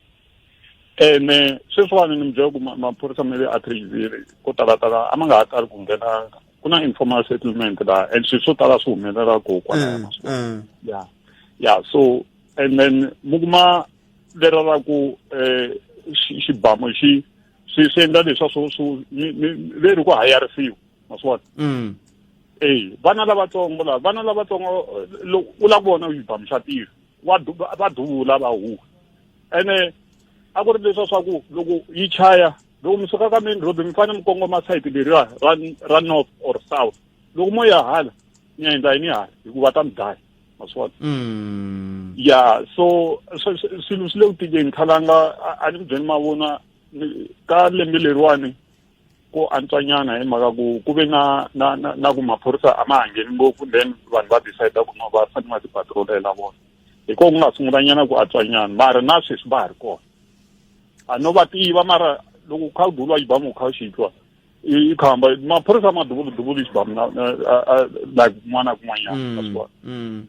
ene sweswiwani ni mi byela ku maphorisa ma le a Swiyivela ko talatala a ma nga ha tali ku nghenanga ku na informal settlement laha and swilo swo tala swi humelela ko kwalaya ya so and then mi kuma lera ra ku xibamu swi endla leswa leri ku hayarisiwa ma swi vona vana lavatsongo u la ku vona xibamu xa tiro va duvula va huwa ene a ku ri leswa swa ku loko yi chaya loko mi suka ka main road mi fanele mi kongoma sayiti leriya ra north or south loko mo ya hala mi ya endla yini hala hikuva ta mi dlaya ma swi vona ya so swilo swi le ku tikeni Khalanga a ni ku byeni mavona ka lembe leriwani ko antswanyana hi mhaka ku ve na ku maphorisa a ma ha ngheni ngopfu then vanhu va decide ku no va fanele va tipatrolela vona hi ko ku nga sungulanyana ku antswanyana mara na sweswi va ha ri kona a no va tiva mara loko u kha u dulwa xibamu u kha u xi twa ikhamba maphorisa madubulisi bam like n'wana kun'wanyana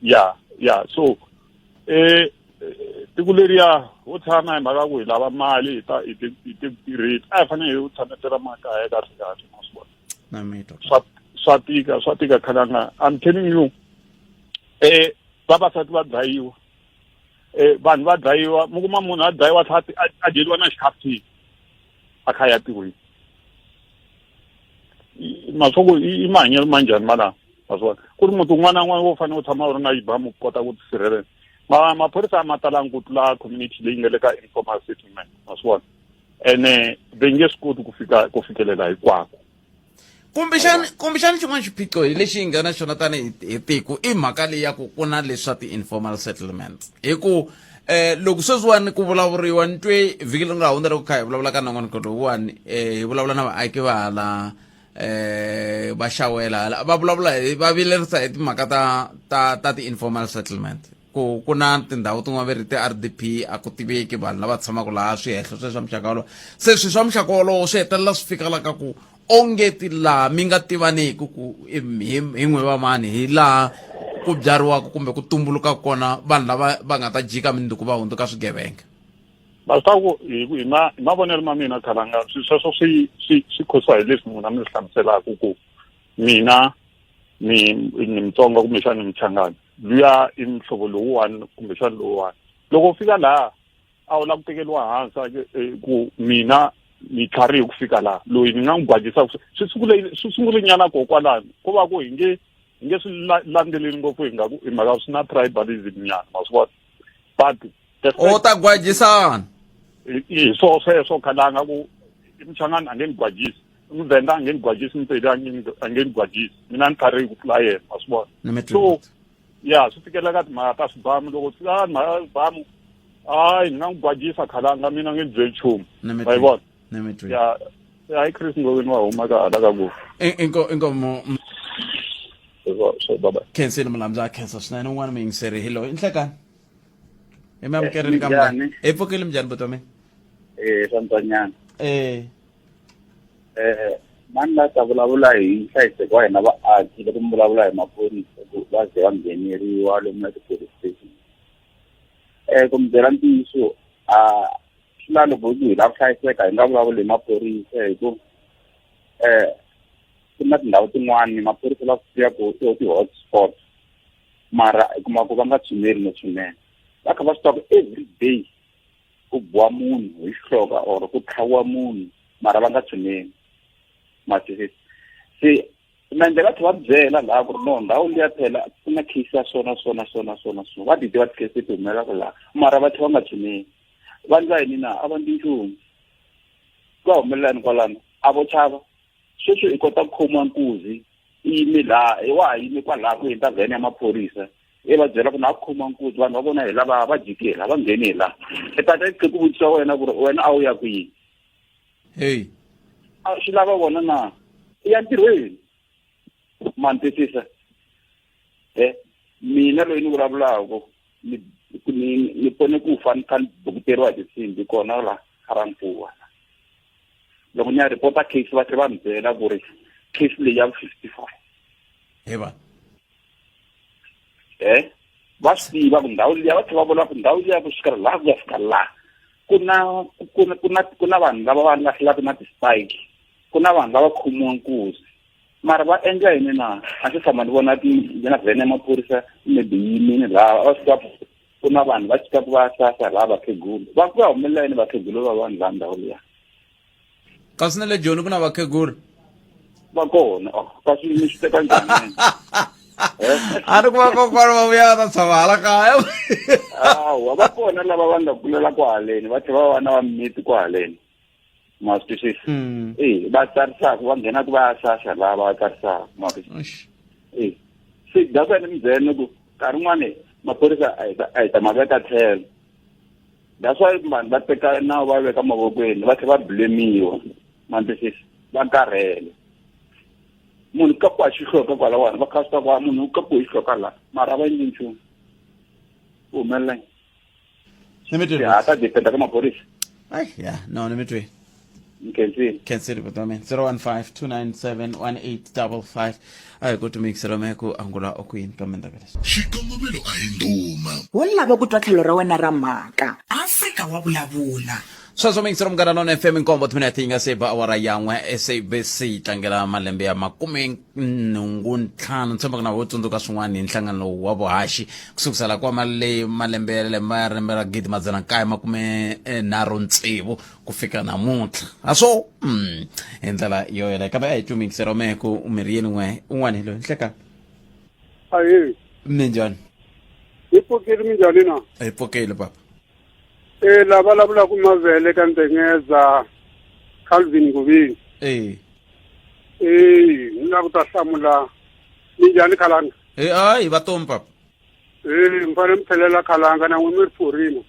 yeah so tiko leriya wo tshama hi mhaka ku hi lava mali hi ti tirheti a hi fanele hi tshametela makaya kahle maswona swa tika Khalanga. I'm telling you vavasati va dlayiwa vanhu va dlayiwa mi kuma munhu a dlayiwa a dyeriwa na xikhafuthini a kha ya tirhweni masoko i mahanyelo manjhani malama maswona ku ri muti un'wana na un'wana wo fanele u tshama u ri na yibamu ku kota ku tisirhelela maphorisa a ma talanga ku tlula community leyi nga le ka informal settlement maswona ene va nge swi koti ku fikelela hinkwako kumbexani xin'wana xiphiqo hi lexi hi nga na xona tani hi tiko i mhaka leyi ya ku ku na leswa ti-informal settlement hi ku loko sweswiwani ku vulavuriwa ni twe vhiki leri nga hundzera ku kha hi vulavula ka nongonoko lowuwani hi vulavula na vaaki va hala va xawela hala va vulavula va vilerisa hi timhaka ta ti-informal settlement ku na tindhawu tin'wana va ri ti-RDP a ku tiveki vanhu lava tshamaka laha swihehlo sweswi swa muxaka wolowo se swi swa muxaka wolowo swi hetelela swi fikela ka ku ongeti laha mi nga tivaniki ku hi n'we va mani hi laha ku byariwaka kumbe ku tumbuluka kona vanhu lava va nga ta jika mindzuku va hundzuka swigevenga ku hi mavonelo ma mina Khalanga sweswo swi khosiwa hi leswi munhu a mi swi hlamuselaka ku mina ni Mutsonga kumbexana ni Muchangana luya i mhlovo lowuwani kumbexana lowuwani loko u fika laha a wu lava ku tekeriwa hansi ku mina ni tlharihi ku fika laha loyi ni nga n'wi gwajisa swi sungule nyana kokwalani ku va ku hi nge swi landzeleli ngopfu hi mhaka swi na tribalism nyana ma swi vona but o ta gwajisana hi sweswo Khalanga ku i Muchangana a nge ni gwajisi Muvenda a nge ni gwajisi Mpedi a nge ni gwajisi mina ni tlharihi ku tlula yena ma swi vona so ya swi fikela ka timhaka ta swibamu loko swi fika ka timhaka ta swibamu hayi ni nga n'wi gwajisa Khalanga mina nge ni byeli nchumu ma yi vona ya hayi Chris Ngoweni wa huma ka hala ka ku inkomo so baba khensile mulamza khensa swinene un'wana muyingiseri hello inhlekani mi amukerini ka mngani hi pfukile minjhani buti wa mina Santanyana mani la ta vulavula hi nhlayiseko wa hina vaaki loko mi vulavula hi maphorisa ku va ze va ngheneriwa lomu na ti-police station ku mi byela ntiyiso swi la loko hi lava ku hlayiseka hi nga vulavuli hi maphorisa hi ku ku na tindhawu tin'wani maphorisa la ku fika ku ti-hotspot mara hi kuma ku va nga tshuneli no swinene va kha va swi tiva ku every day ku biwa munhu hi xihloka or ku tlhaviwa munhu mara va nga tshuneli matwisisa se na ndlela va byela laha ku ri no ndhawu liya phela ku na case ya swona va ti tiva tikese ti humelelaka laha mara va tlhe va nga tshuneli va ndla yini na a va ndi nchumu ku va humelelani kwalano a vo chava sweswi hi kota ku khomiwa nkuzi i yime laha wa ha yime kwalaha ku hita vhene ya maphorisa va byela ku na ku khomiwa nkuzi vanhu va vona hi lava va jikela va ngheni hi laha tata i ku vutisa wena ku ri wena a wu ya ku yini hey a swi lava vona na i ya ntirhweni mantisisa mina loyi ni vulavulaka ni pone ku fani ka bukuteriwa hi tinsimbi kona la Harampuwa loko ni ya reporta case va tlhe va mi byela ku ri case leyi ya 55 heva va swi tiva ku ndhawu liya va tlhe va vula ku ndhawu liya ku fika laha ku ya fika laha ku na vanhu lava va lahlelaka na ti-spike ku na vanhu lava khomiwa nkuzi mara va endla yini na a swi tshama ni vona na vhene ya maphorisa maybe yimini laha va fika ku na vanhu va fika ku va sasa laha vakhegulu va ku va humelela yini vakhegulu va vanhu laha ndhawu liya kasi na le joni ku na vakhegulu va kona kasi mi swi teka njhani a ni ku va kokwana va vuya va ta tshama hala kaya hawa va kona lava va nga kulela ku haleni va tlhela va va na va mimiti ku haleni ma swi twisisa va tsarisaka va nghenaka va ya sasa laha va tsarisaka ma swi se data ni mi byela ku nkarhi wun'wani maphorisa a hi ta ma veka tlhelo that's why vanhu va teka nawu va veka mavokweni va tlhela va blemiwa ma twisisa va karhele munhu ka ku a xihloka kwalawani va kha swi tiva ku munhu u ka ku hi hloka laha mara va endli nchumu ku humelela ni mi twi ta dependa ka maphorisa ya no ni mi twi khensile bhuti wami 015-297-1855 ayi kodwa umyingiseri wameko angula okuyini kamendaka leswi xikongomelo a hi nduma wo lava ku twa tlhelo ra wena ra mhaka Afrika wa vulavula sweswo muyingiseri munghana lona FM nkombo timinete yi nga se ba awara yan'we SABC tlangela malembe ya 45 ntshemba ku na vo tsundzuka swin'wana hi nhlangano lowu wa vuhaxi kusukusela kwa malembe ya lembe ra 1996 ku fika namuntlha a swo hi ndlela yo yeleyo kambe a hi twi muyingiseri wa meko umirini un'wana hi loyi nhleka Aye, minjhani ipokile minjani na? hi pfukile papa La vulavula ku Mavele ka Ndengeza Calvin Ngubini. Ni lava ku ta hlamula minjani Khalanga. hayi vatomi papa Mi fane mi tlhelela Khalanga na n'we mi ri pfurile.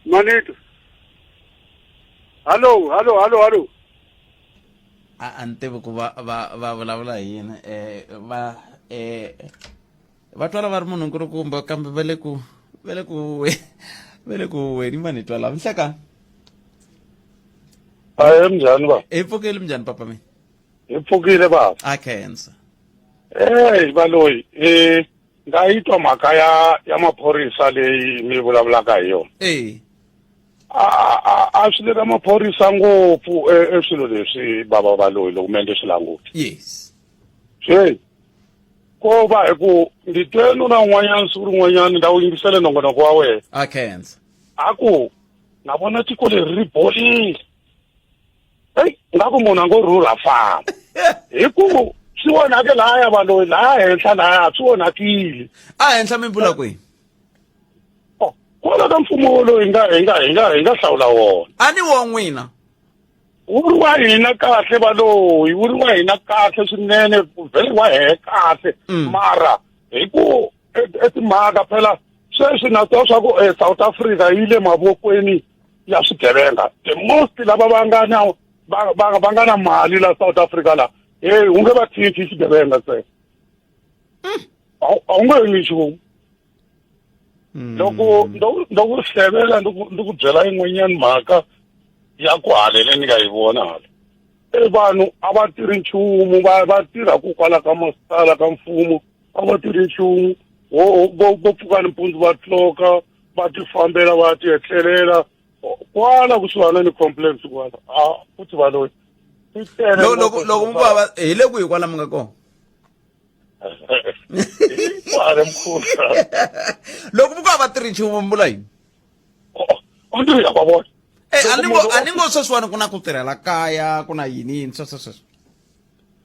Manito. Hallo. a ni tivi ku va vulavula hi yini va twala va ri munhu nkulukumba kambe va le ku weni va ni twala nhleka Aye minjani ba? hi pfukile minjhani papa mina Hi pfukile baba. a khensa Baloyi, nga yi twa mhaka ya maphorisa leyi mi vulavulaka hi yona. A swi le ka maphorisa ngopfu swilo leswi baba Baloyi loko mi endle swilanguti. yes Ko va hi ku ndi twe nuna un'wanyana siku rin'wanyana nda wu yingisele nongonoko wa wena. a khensa A ku na vona tiko leri ri borile. Nga ku munhu a ngo rhurha famba. Hi ku swi vonake lahaya Baloyi laha henhla lahaya swi vonakile. a henhla mi vula kwihi Kwala ka mfumo loyi hi nga hlawula wona. a ni wo n'wina Wu ri wa hina kahle Baloyi, wu ri wa hina kahle swinene, vhele wa hehe kahle. Mara hi ku timhaka phela sweswi na twa swa ku South Africa yi le mavokweni ya swigevenga. The most lava va nga na mali la South Africa la wu nge va tshiki xigevenga se. A wu nge endli nchumu. Loko ndo hlevela ndi ku byela yin'wanyana mhaka ya ku haleleni ka hi vona hala. Vanhu a va tirhi nchumu va tirha ku kwala ka masipala ka mfumo a va tirhi nchumu vo pfuka nimpundzu va tloka va tifambela va ti etlelela kwala kusuhana ni complex kwala futhi Baloyi loko mi vava hi le kwihi kwala mi nga kona kwale mkhulu loko mi ku va tirhi nchumu mi vula yini onto ya kwabona a ni ngo sweswiwani ku na ku tirhela kaya ku na yini sweswo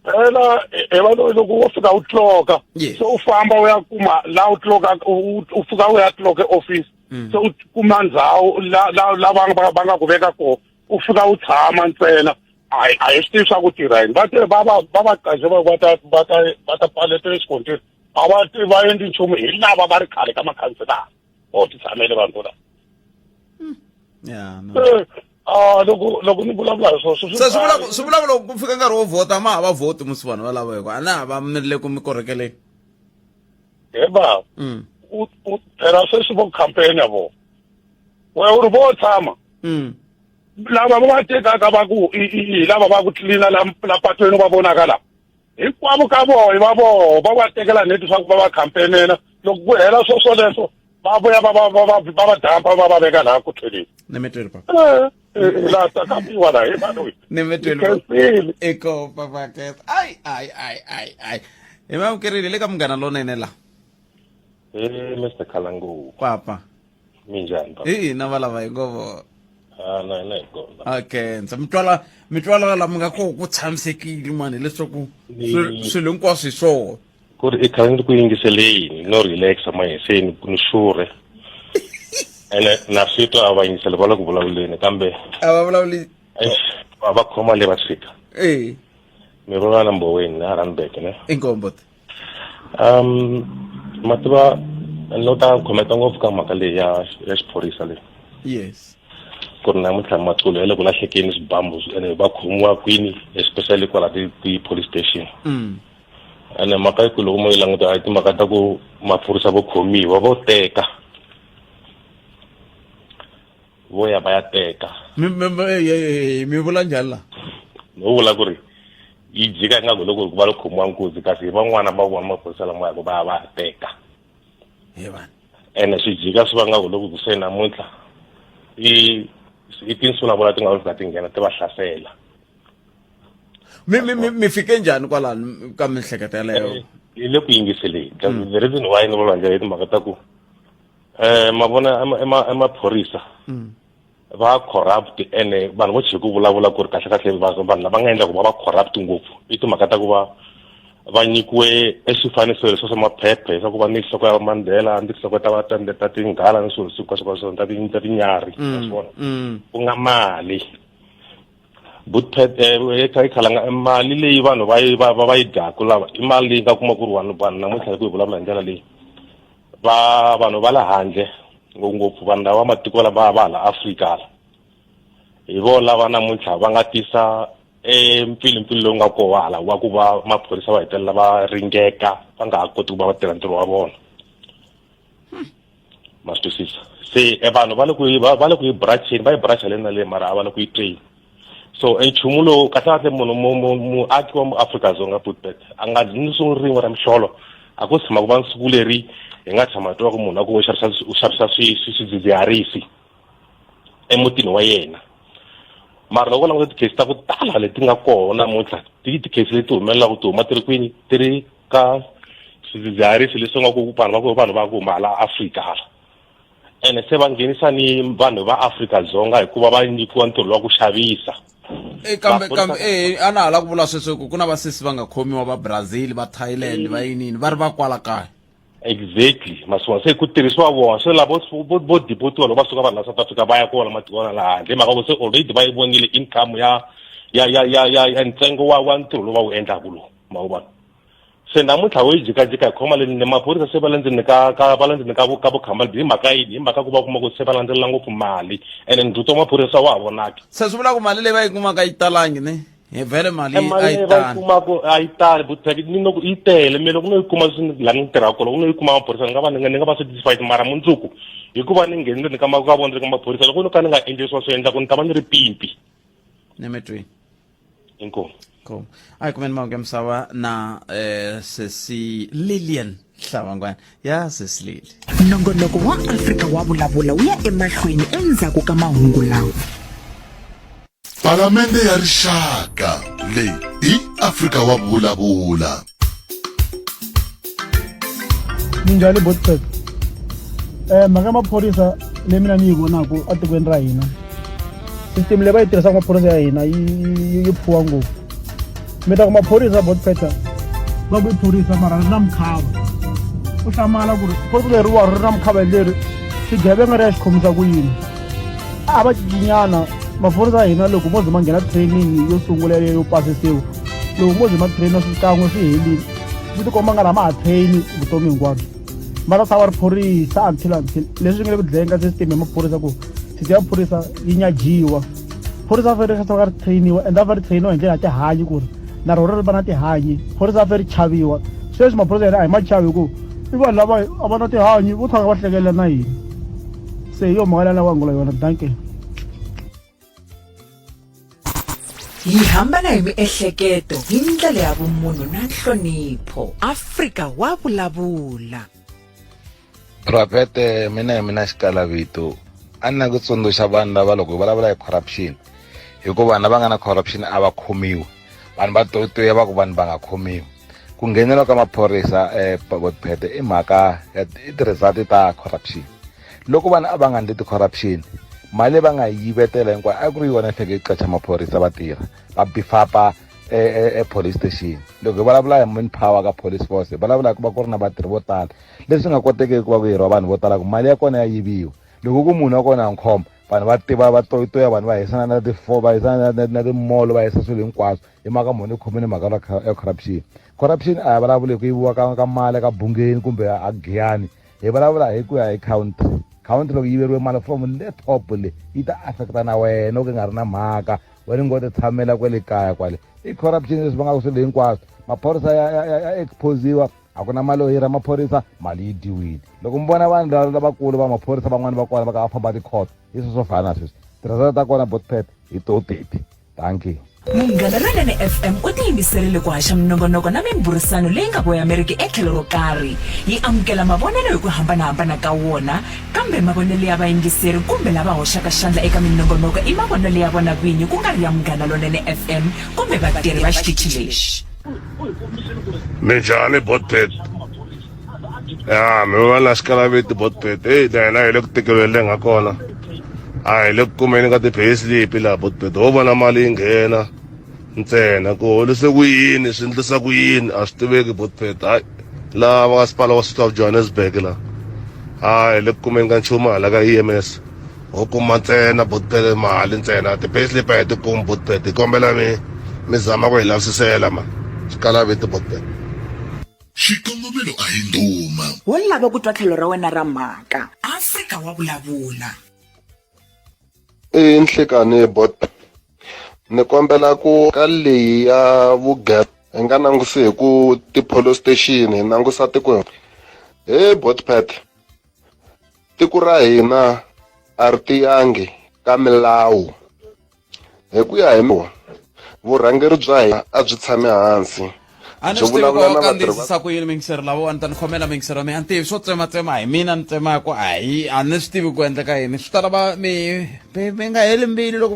phela Baloyi loko wo fika u tloka so u famba u ya kuma la u tloka u fika u ya tloka office so u kuma ndhawu la va nga ku veka kona u fika u tshama ntsena a hi swi tivi swa ku tirha yini va qaxe va ta paletela xikontiri a va endli nchumu hi lava va ri khale ka makhanselara o ti tshamele vanhu vo loko ni vulavula hi swona swi vula ku loko ku fika nkarhi wo vhota ma hava vhoti musi vanhu va lava hiko a na hava mi le ku mi korhokeleni baba u phela sweswi vo campaign ya vona we u ri vo tshama lava va tekaka va ku lava va ku tlilina la patwini va vonaka la hinkwavo ka voho va va tekela neti swa ku va va campaignela loko ku hela swoleswo va vuya va dampa va veka laha ku thleleni ni mi tweli papa la ta kambiwa la hi Baloyi ni mi tweli eko papa kesa ai hi mamukerile le ka munghana lonene la Mr. Khalanga papa minjani na valava hi ngovo na kona khensa mi twala la mi nga ko ku tshamisekile mani leswaku swilo hinkwaswo hi swona ku ri i khalanga ku yingiseleni no relaxa mahiseni ku ni sure ene na switwa va yingisela va la ku vulavuleni kambe a va vulavuli va khoma le va swika mi vona number wena na Randbeck ne inkombote mativa no ta khometa ngopfu ka mhaka leyi ya xiphorisa leyi yes ku ri namuntlha matlulo ya le ku lahlekeni swibambu ene va khomiwa kwini especially kwala ti-police station ene mhaka yi ku loko mo yi languta a timhaka ta ku maphorisa vo khomiwa vo teka vo ya va ya teka mi vula njhani la no vula ku ri yi jika nga loko ku va lo khomiwa nkuzi kasi van'wana va vona maphorisa lama yaka va ya teka ene swi jika swi va nga loko ku se namuntlha i tinsulavola ti nga fika ti nghena ti va hlasela mi fike njhani kwalano ka mihleketo yaleyo yi le ku yingiseleni the reason why ni vula njhani hi timhaka ta ku mavona maphorisa va corrupt ene vanhu vo chika ku vulavula ku ri kahlekahle vanhu lava nga endla ku va corrupt ngopfu i timhaka ta ku va nyikiwe swifaniso leswo swa maphephe swa ku va ni nhloko ya Mandela ni nhloko ta tinghala ni swilo swikwaso ta tinyari swona ku nga mali eka Khalanga mali leyi vanhu va yi dyaku lava i mali leyi nga kuma ku ri vanhu namuntlha ku hi vulavula hi ndlela leyi vanhu va le handle ngopfungopfu vanhu lava matiko lava va la Afrika hi vo lava namuntlha va nga tisa mpfilimpfili lowu nga koho hala wa ku va maphorisa va hetelela va ringeka va nga ha koti ku va va tirha ntirho wa vona ma swi twisisa se vanhu va le ku yi bracheni va yi bracha le na le mara a va le ku yi train so nchumu lowu kahlekahle munhu muaki wa muAfrika Dzonga putpet a nga ni rin'we ra mixolo a ku tshama ku va nsiku leri hi nga tshama twa ku munhu a ku u xavisa swidzidziharisi emutini wa yena mara loko languta tikhesi ta ku tala leti nga kona namuntlha tikhesi leti humelelaka ti huma ti ri kwini ti ri ka swidzidziharisi leswi nga ku vanhu va ku huma la Afrika ene se va nghenisa ni vanhu va Afrika Dzonga hikuva va nyikiwa ntirho wa ku xavisa kambe a na hala ku vula sweswo ku na vasesi va nga khomiwa va Brazil va Thailand va yinini va ri va kwala kaya exactly maswona se ku tirhisiwa vona se lavo vo deportiwa loko va suka vanhu la South Africa va ya kona matikona la handle maka se already va yi vonile income ya ntsengo wa ntirho lowu va wu endlaku lowu ma wu vona se namuntlha wo yi jikajika hi khoma le maphorisa se va le ndzeni ka vukhamba lebyi hi mhaka yini hi mhaka ku va kuma ku se va landzelela ngopfu mali ene ndzhuto wa maphorisa wa ha vonaki se swi vula ku mali leyi va yi kumaka yi talangi ne hi vhele mali a yi kumaka a yi tali butheki ni loko yi tele me loko no yi kuma la ni tirhaka loko no yi kuma maphorisa ni nga va satisfied mara mundzuku hikuva ni nghenile ka vona ka maphorisa loko no ka ni nga endlisiwa swo endla ku ni ta va ni ri pimpi ni metweni inkomu cool ai kumeni mawuke msawa na sesi Lillian Hlawangwana ya sesi Lili nongonoko wa Afrika wa vulavula wu ya emahlweni endzhaku ka mahungu lawa Palamende ya rixaka leyi i Afrika wa vulavula minjhani botset mhaka maphorisa leyi mina ni yi vonaka atikweni ra hina system leyi va yi tirhisaka maphorisa ya hina yi pfuwa ngopfu mi ta ku maphorisa botpeta va ku phorisa mara ri na mukhava u hlamala ku ri phorisa leriwa ri na mukhava leri Swighevenga ri ya xi khomisa ku yini a va cincinyana maphorisa ya hina loko mo ze ma nghena training yo sungula yo pasisiwa loko mo ze ma train swikan'we swi helile swi tikomba nga lama ha train vutomi hinkwabyo ma ta sava ri phorisa until leswi nga le ku dlayeni ka system ya maphorisa ku system ya maphorisa yi nyajiwa phorisa a fanele ka ri trainiwa and a va ri trainiwa hi ndlela ya tihanyi ku ri na rona ri va na tihanyi phorisa a fanele chaviwa sweswi maphorisa yena a hi machavi ku i vanhu lava a va na tihanyi vo tshama va hlekelela na yini se hi yo mhaka leyi wa ngula yona danke hi hambana hi miehleketo hi ndlela ya vumunhu na nhlonipho Afrika wa vulavula Prophet mina xikalavito a ni na ku tsundzuxa vanhu lava loko hi vulavula hi corruption hikuva vana va nga na corruption a va khomiwi vanhu va totoya va ku vanhu va nga khomiwi ku nghenela ka maphorisa botphete i mhaka i ti-result ta corruption loko vanhu a va nga ndli ti-corruption mali va nga yivetela hinkwayo a ku ri yona hleke qacha maphorisa va tirha va bifapa police station loko hi vulavula hi manpower ka police force hi vulavula hi ku va ku ri na vatirhi vo tala leswi nga kotekeki ku va ku hiriwa vanhu vo tala ku mali ya kona ya yiviwa loko ku munhu wa kona ya nkhoma vanhu va tiva va toyitoya vanhu va hisana na tifo va hisana na timolo va hisa swilo hinkwaswo hi maka munhu i khomile mhaka ya corruption a hi vulavuli ku yiviwa ka mali ka bungeni kumbe a giyani hi vulavula hi ku ya hi count loko yiveriwe mali from le top le yi ta affecta na wena ku nga ri na mhaka wena ngo ti tshamela kwale kaya kwale i corruption leswi va nga ku swilo hinkwaswo maphorisa ya exposiwa a ku na mali yo hira maphorisa mali yi dyiwile loko mi vona vanhu lavakulu va maphorisa van'wani va kona va ka va famba tikhota hi swilo swo fana na sweswi tirhisana ta kona botpet hi to teti thank you. Munghana Lonene FM u tiyimiserile ku haxa minongonoko na mimburisano leyi nga voyameriki etlhelo ro karhi yi amukela mavonelo hi ku hambanahambana ka wona kambe mavonelo ya vayingiseri kumbe lava hoxaka xandla eka minongonoko i mavonelo ya vona vinyi ku nga ri ya Munghana Lonene FM kumbe vatirhi va xitichi lexi. Minjhani botpet mi va na xikalaveti botpet na hina hi le ku tekeleleni nga kona a hi le ku kumeni ka ti-payslip laha botpet ho vona mali yi nghena ntsena ku holise ku yini swi endlisa ku yini a swi tiveki botpet hayi laha va masipala wa City of Johannesburg laha hi le ku kumeni ka nchumu hala ka EMS ho kuma ntsena botpet mali ntsena ti-payslip a hi ti kumi botpet hi kombela mi zama ku hi lavisisela ma xikalaveti botpet xikongomelo a hi nduma wo lava ku twa tlhelo ra wena ra mhaka Afrika wa vulavula. Nhlekani bot ni kombela ku ka leyi ya vugevenga hi nga langusi hi ku ti-police station hi langusa tiko botpet tiko ra hina a ri tiyangi ka milawu hi ku ya hi vurhangeri bya hina a byi tshame hansi a ni swi tivi ku va kandziyisisa ku yini mingiseri lavo a ni ta ni khomela mingiseri wa mina a ni tivi swo tsematsema hi mina ni tsemaka hayi a ni swi tivi ku endleka yini swi ta lava mi nga heli mbilu loko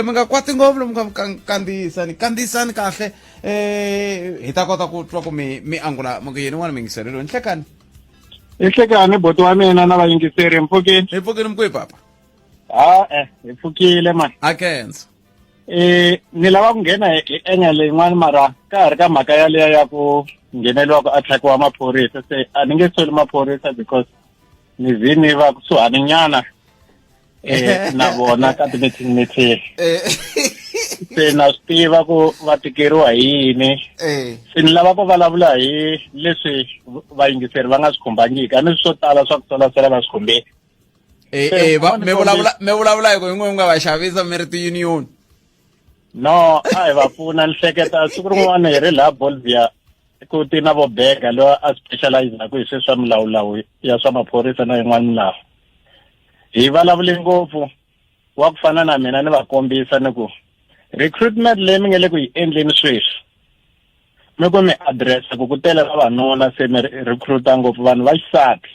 mi nga kwati ngopfu lomu ka kandziyisani kahle hi ta kota ku twa ku mi angula mako yini n'wana mingiseri lo nhlekani Nhlekani boti wa mina na vayingiseri mpfukini mkwi papa hi pfukile man a kenza ni lava ku nghena hi engele yin'wana mara ka ha ri ka mhaka yaleyo ya ku ngheneliwa ku athlakiwa maphorisa se a ni nge soli maphorisa because ni zi ni va kusuhani nyana na vona ka ti-meeting se na swi tiva ku va tikeriwa hi yini se ni lava ku vulavula hi leswi vayingiseri va nga swi khumbangiki a ni swo tala swa ku solasela va swi khumbeki mi vulavula hi ku hin'we nga va xavisa mi ri ti-union no a hi va pfuna ni hleketa siku rin'wana hi ri laha Bolivia ku ti na vo bega loyi a specializaku hi sweswi swa milawulawu ya swa maphorisa na yin'wana milawu hi vulavule ngopfu wa ku fana na mina ni va kombisa ni ku recruitment leyi mi nge le ku yi endleni sweswi mi ku mi addressa ku tele vavanuna se mi recruita ngopfu vanhu va xisati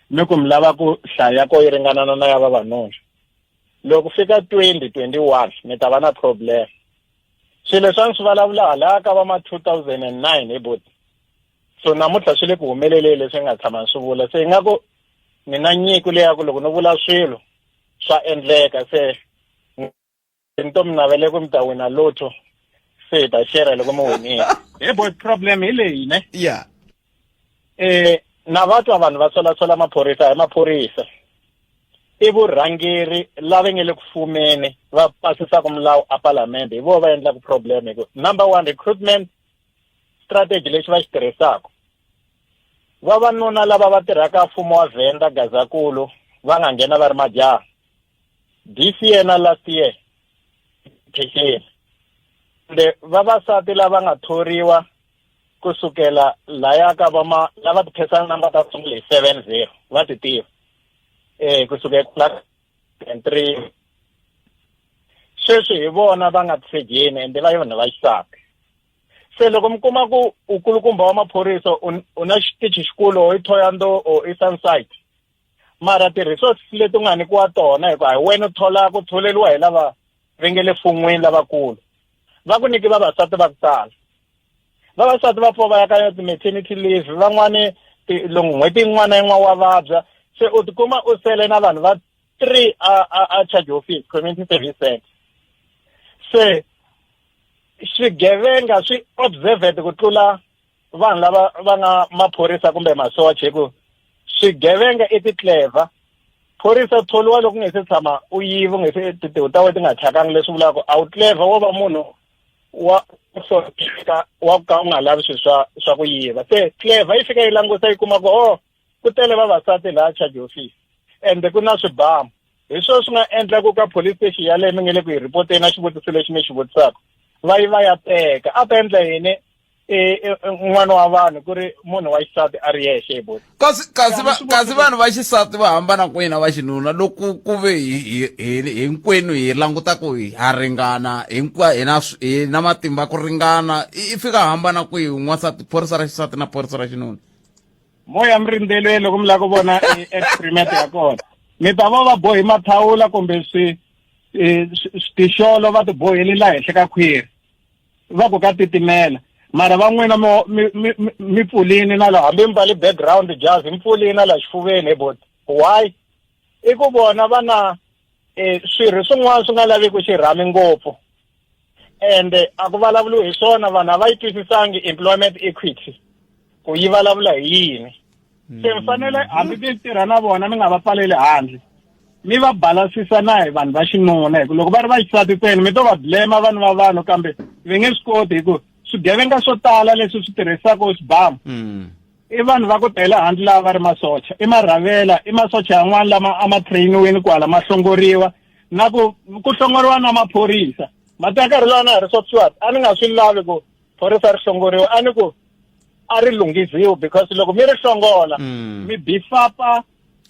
mi ku mi lava ku hlaya ko yi ringanana na ya vavanuna loko fika 2021 mi ta va na problem swilo swa ni swi vulavula hala ka va ma 2009 hi boti so namuntlha swi le ku humeleleni leswi nga tshama swi vula se nga ku mina nyiko leya ku loko ni vula swilo swa endleka se nto mi navele ku mi ta wina lotto se hi ta share loko mi winile hi boti problem hi leyi ne yeah na vatwa vanhu va solasola maphorisa hi maphorisa i vurhangeri lava nge le ku fumeni va pasisaka milawu a palamende hi vo va endlaka problem hi ku number 1 recruitment strategy lexi va xi tirhisaka vavanuna lava va tirhaka mfumo wa Venda Gazakulu va nga nghena va ri majaha this year na last year ende vavasati lava nga thoriwa kusukela laya ka lava ti-person number ta sungula hi 70 va ti tiva kusukela plus 3 sweswi hi vona va nga tisejeni ende va yona va xisati se loko mi kuma ku ukulukumba wa maphorisa u na xitichi xikulu o i Thoyando o i Sunside mara ti-resources leti nga nyikiwa tona hi ku hayi wena u thola ku tholeliwa hi lava va nge le fun'wini lavakulu va ku nyiki vavasati va ku tala vavasati va pfa va ya ka ti-maternity leave van'wani n'hweti yin'wana yin'wana wa vabya se u tikuma u sele na vanhu va 3 a charge office community service center se Swighevenga swi observed ku tlula vanhu lava va nga maphorisa kumbe masocha hi ku Swighevenga i ti-clever phorisa tholiwa loko nge se tshama u yiva nge se tintiho ta wena ti nga thyakanga leswi vulaka a wu clever wo va munhu wa ku ka u nga lavi swilo swa ku yiva se clever yi fika yi languta yi kuma ku ku tele vavasati laha charge office ende ku na swibamu hi swona swi nga endlaku ka police station yaleyo mi nge le ku yi ripoteni na xivutiso lexi mi xi vutisaka va yi va ya teka a ta endla yini n'wana wa vanhu ku ri munhu wa xisati a ri yexe boti kasi vanhu va xisati va hambana kwina va xinuna loko ku ve hinkwenu hi languta ku ha ringana hi na matimba ku ringana i fika hambana kwihi n'wansati phorisa ra xisati na phorisa ra xinuna moya mi rindzeliwe loko mi lava ku vona experiment ya kona mi ta va bohi mathawula kumbe tixolo va ti boheli la henhla ka khwiri va ku ka titimela mara va n'wina mi pfulini na laha hambi mi mbali background jazz mi pfulini na laha xifuveni he boti why i ku vona va na swirho swin'wana swi nga laveki xirhami ngopfu ende a ku vulavuriwi hi swona vanhu a va yi twisisangi employment equity ku yi vulavula hi yini se mi fanele hambi mi tirha na vona mi nga va pfaleli handle mi va balansisa na hi vanhu va xinuna hi ku loko va ri va xisati ntsena mi to va blame vanhu va vanhu kambe va nge swi koti hi ku swigevenga swo tala leswi swi tirhisaka swibamu i vanhu va ku tela handle lava va ri masocha i marhavela i masocha yan'wana lama a ma trainiweni kwala ma hlongoriwa na ku hlongoriwa na maphorisa mati nkarhi lowa na ha ri swapswati a ni nga swi lavi ku phorisa ri hlongoriwa a ni ku a ri lunghisiwi because loko mi ri hlongola mi bifapa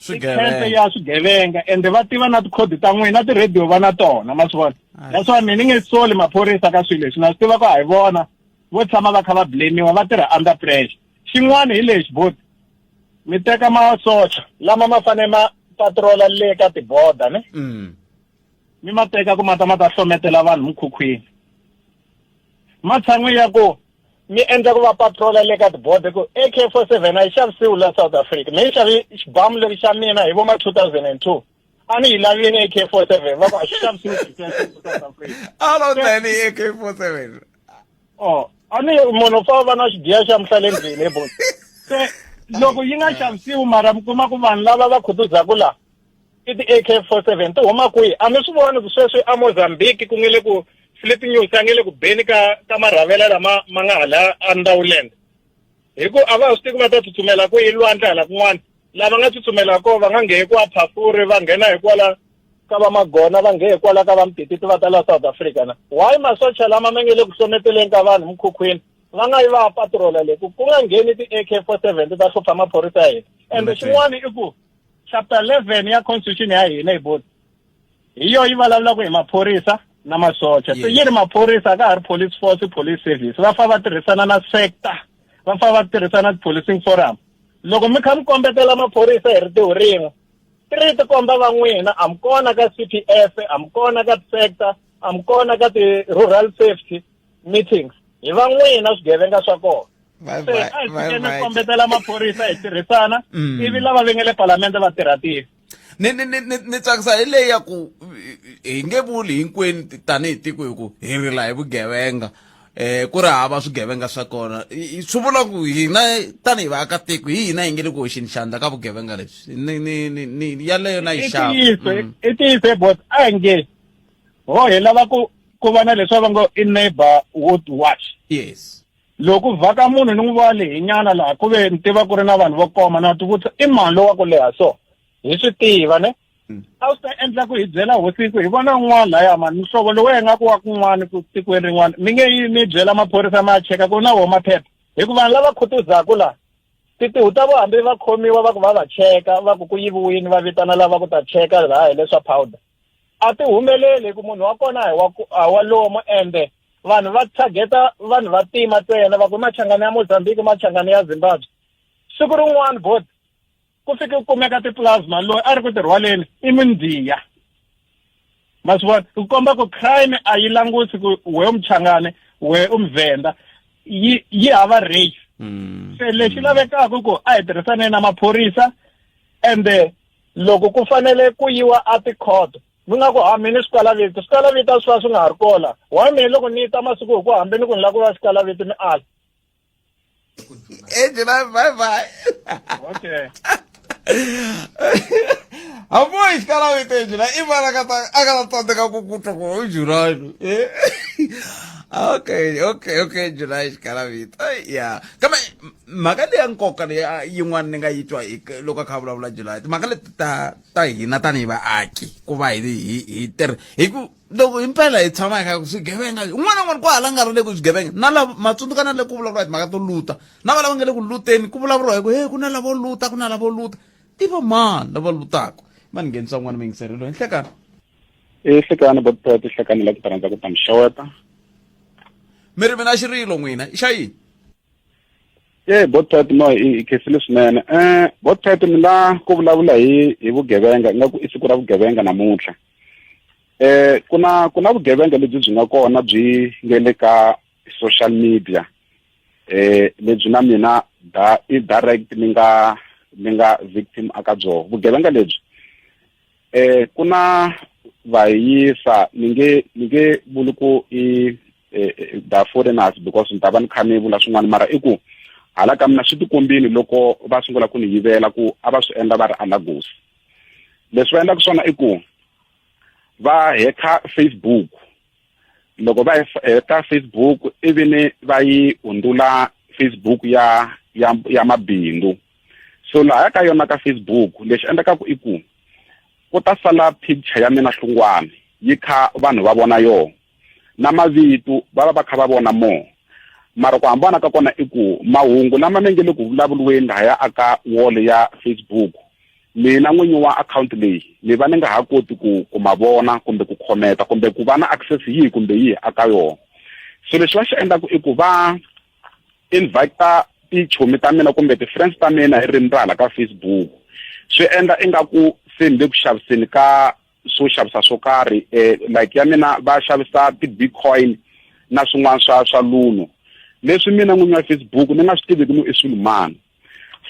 ikhense ya swigevenga ende va tiva na tikhodi ta n'wina na ti-radio va na tona ma swi vona that's why mina ni nge soli maphorisa ka swilo leswi na swi tiva ku ha hi vona vo tshama va kha va blamiwa va tirha under pressure xin'wana hi lexi boti mi teka masocha lama ma fane ma patrola le ka tiboda ne mi ma teka ku ma ta hlometela vanhu mukhukhwini matshan'wi ya ku mi endla ku va patrola le ka tiboda ku AK47 a yi xavisiwi la South Africa mi yi xavi xibamu lexi xa mina hi voma 2002 a ni yi lavini AK47 va ku a xi xavisiwi South Africa a lo tani AK47 a ni munhu fa va na xigiya xa mihlale ndzeni boti se loko yi nga xavisiwi mara mi kuma ku vanhu lava va khutuzaka la i ti-AK47 ti huma kwihi a mi swi voni ku sweswi a Mozambique ku nge le ku Flip News a nge le ku beni ka marhavela lama ma nga hala Andawuland hi ku a va swi tivi va ta tsutsumela kwihi lwandle hala kun'wana lava nga tsutsumela ko va nga ngheni kwa Phafuri va nghena hi kwala ka va Magona va nghena hi kwala ka va Mtititi va ta la South Africa na why masocha lama ma nge le ku hlometeleni ka vanhu mukhukhwini va nga yi va patrola le ku nga ngheni ti-AK47 ti ta hlupha maphorisa ya hina ende xin'wana i ku chapter 11 ya constitution ya hina hi boti hi yo yi vulavulaka hi maphorisa na masocha se yi ri maphorisa ka ha ri police force police service va fa va tirhisana na sector va fa va tirhisana na policing forum loko mi kha mi kombetela maphorisa hi ritiho rin'we ti komba va n'wina am kona ka CPF am kona ka sector am kona ka ti-rural safety meetings hi va n'wina swigevenga swa kona se a hi fikeni kombetela maphorisa hi tirhisana ivi lava va nge le palamende va tirha tiko ni tsakisa hi leyi ya ku hi nge vuli hinkwenu tanihi tiko hi ku hi rila hi vugevenga ku ri hava swigevenga swa kona swi vula ku hina tanihi vaakatiko hi hina hi nge le ku hoxeni xandla ka vugevenga leswi ni yaleyo na yi xava i tiyise bot a hi nge hi lava ku va na leswi va ngo i neighborhood watch yes loko vhaka munhu ni n'wi vona lehi nyana laha ku ve ni tiva ku ri na vanhu vo koma na tivutisa i mani lowa ku leha so hi swi tiva ne a swi ta endla ku hi byela hosiku hi vona un'wana lahaya mani muhlovo lowu nga ku wa kun'wana ku tikweni rin'wana mi nge yi mi byela maphorisa ma ya cheka ku na wo maphepha hikuva vanhu lava khutuzaka la titihu ta vo hambi va khomiwa va ku va va cheka va ku yiviwini va vitana lava ku ta cheka laha hi leswa powder a ti humeleli hi ku munhu wa kona a wa lomo ende vanhu va targeta vanhu va tima ntsena va ku machangani ya Mozambique machangani ya Zimbabwe siku rin'wana bot ku fike ku kumeka tiplasma loyi a ri ku tirhwaleni i mindziya ma swi vona ku komba ku crime a yi langusi ku we umchangane we umvenda yi hava race se lexi lavekaka ku a hi tirhisane na maphorisa ende loko ku fanele ku yiwa a tikhoto mi nga ku mina swikalavito swi va swi nga ha ri kona wa mina loko ni ta masiku hi ku hambeni ku ni lava ku va swikalavito ni ala Angela, bye. Okay. Avoy xikalavito Angela, i vana a nga ta tsandzeka ku twa ku u jurano. Okay, Angela xikalavito. Yeah. Kambe mhaka leyi ya nkoka leyi yin'wana ni nga yi twa loko a kha vulavula July. Mhaka leti ta hina tanihi vaaki ku va hi tirha hi ku loko impela hi tshama hi kha ku swigevenga un'wana n'wana ku hala nga ri le ku swigevenga na lava matsundzuka na le ku vulavuriwa hi timhaka to luta na va lava nga le ku luteni ku vulavuriwa hi ku he ku na lavo luta ku na lavo luta tiva mani lava lutaka ma ni nghenisa un'wana muyingiseri loyi nhlekani ehlekani botpet ehlekani la ku ta rhandza ku ta mi xeweta mi ri mina xirilo n'wina i xa yini botpet no i khesile swinene botpet mi la ku vulavula hi vugevenga ingaku i siku ra vugevenga namuntlha ku na vugevenga lebyi byi nga kona byi nge le ka social media lebyi na mina direct mi nga victim aka byoho vugevenga lebyi ku na vayisa ni nge vuli ku i the foreigners because ni ta va ni kha ni vula swin'wana mara i ku hala ka mina swi tikombini loko va sungula ku ni yivela ku a va swi endla va ri alagosi leswi va endlaka swona i ku va heka Facebook loko va heka Facebook ivi ni va yi hundula Facebook ya mabindu so laha ka yona ka Facebook lexi endlekaku i ku ku ta sala picture ya mina hlungwane yi kha vanhu va vona yo na mavito va kha va vona mo mara ku hambana ka kona i ku mahungu lama me nge le ku vulavuriweni laya aka wall ya Facebook mina n'winyi wa account leyi ni va ni nga ha koti ku ma vona kumbe ku khometa kumbe ku va na access yihi kumbe yihi aka yona so leswi va xi endlaku i ku va invite tichomi ta mina kumbe ti-friends ta mina hi ririmi ra hala ka Facebook swi endla ingaku se ni le ku xaviseni ka swo xavisa swo karhi like ya mina va xavisa ti-bitcoin na swin'wana swa luno leswi mina n'winyi wa Facebook ni nga swi tiviki no i swilo mani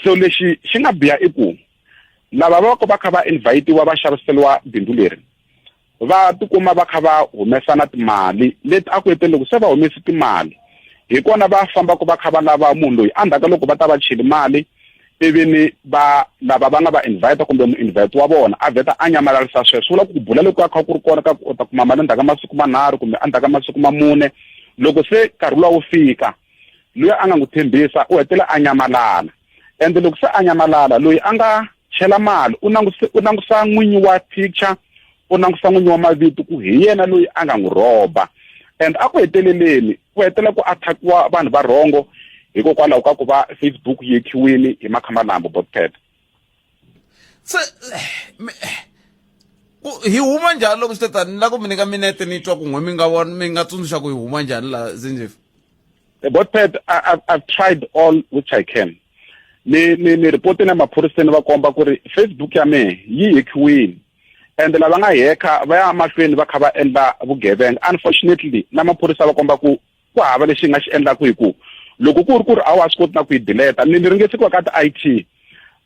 so lexi xi nga biha i ku lava va kha va invitiwa va xaviseliwa bindu leri va tikuma va kha va humesana timali leti a ku hetelele ku se va humesi timali hi kona va fambaka va kha va lava munhu loyi endzhaku loko va ta va cheli mali ivi ni va lava va nga va invite kumbe mu-invite wa vona a vheta a nyamalarisa sweswo swi vula ku bula loko a kha ku ri kona ka u ta kuma mali endzhaku ka masiku manharhu kumbe endzhaku ka masiku mune loko se nkarhi luwa wu fika loyi a nga n'wi tshembisa u hetela a nyamalala ende loko se a nyamalala loyi a nga chela mali u langusa n'winyi wa picture u langusa n'winyi wa mavito ku hi yena loyi a nga n'wi rhoba and a ku heteleleni ku hetela ku attackiwa vanhu va rhongo hikokwalaho ka ku va Facebook yekiwini hi makhamalambo botpet se hi huma njhani loko swi tani la ku mi nyika minete ni twa ku n'we mi nga tsundzuxa ku hi huma njhani la zinjefu botpet I've tried all which I can ni reporti na maphoriseni va komba ku ri Facebook ya me yi hekiwini and lava nga heka va ya mahlweni va kha va endla vugevenga unfortunately na maphorisa va komba ku hava lexi nga xi endlaku hi ku loko ku ri a wa swi koti na ku yi deleta ni ringese ku ka ti-IT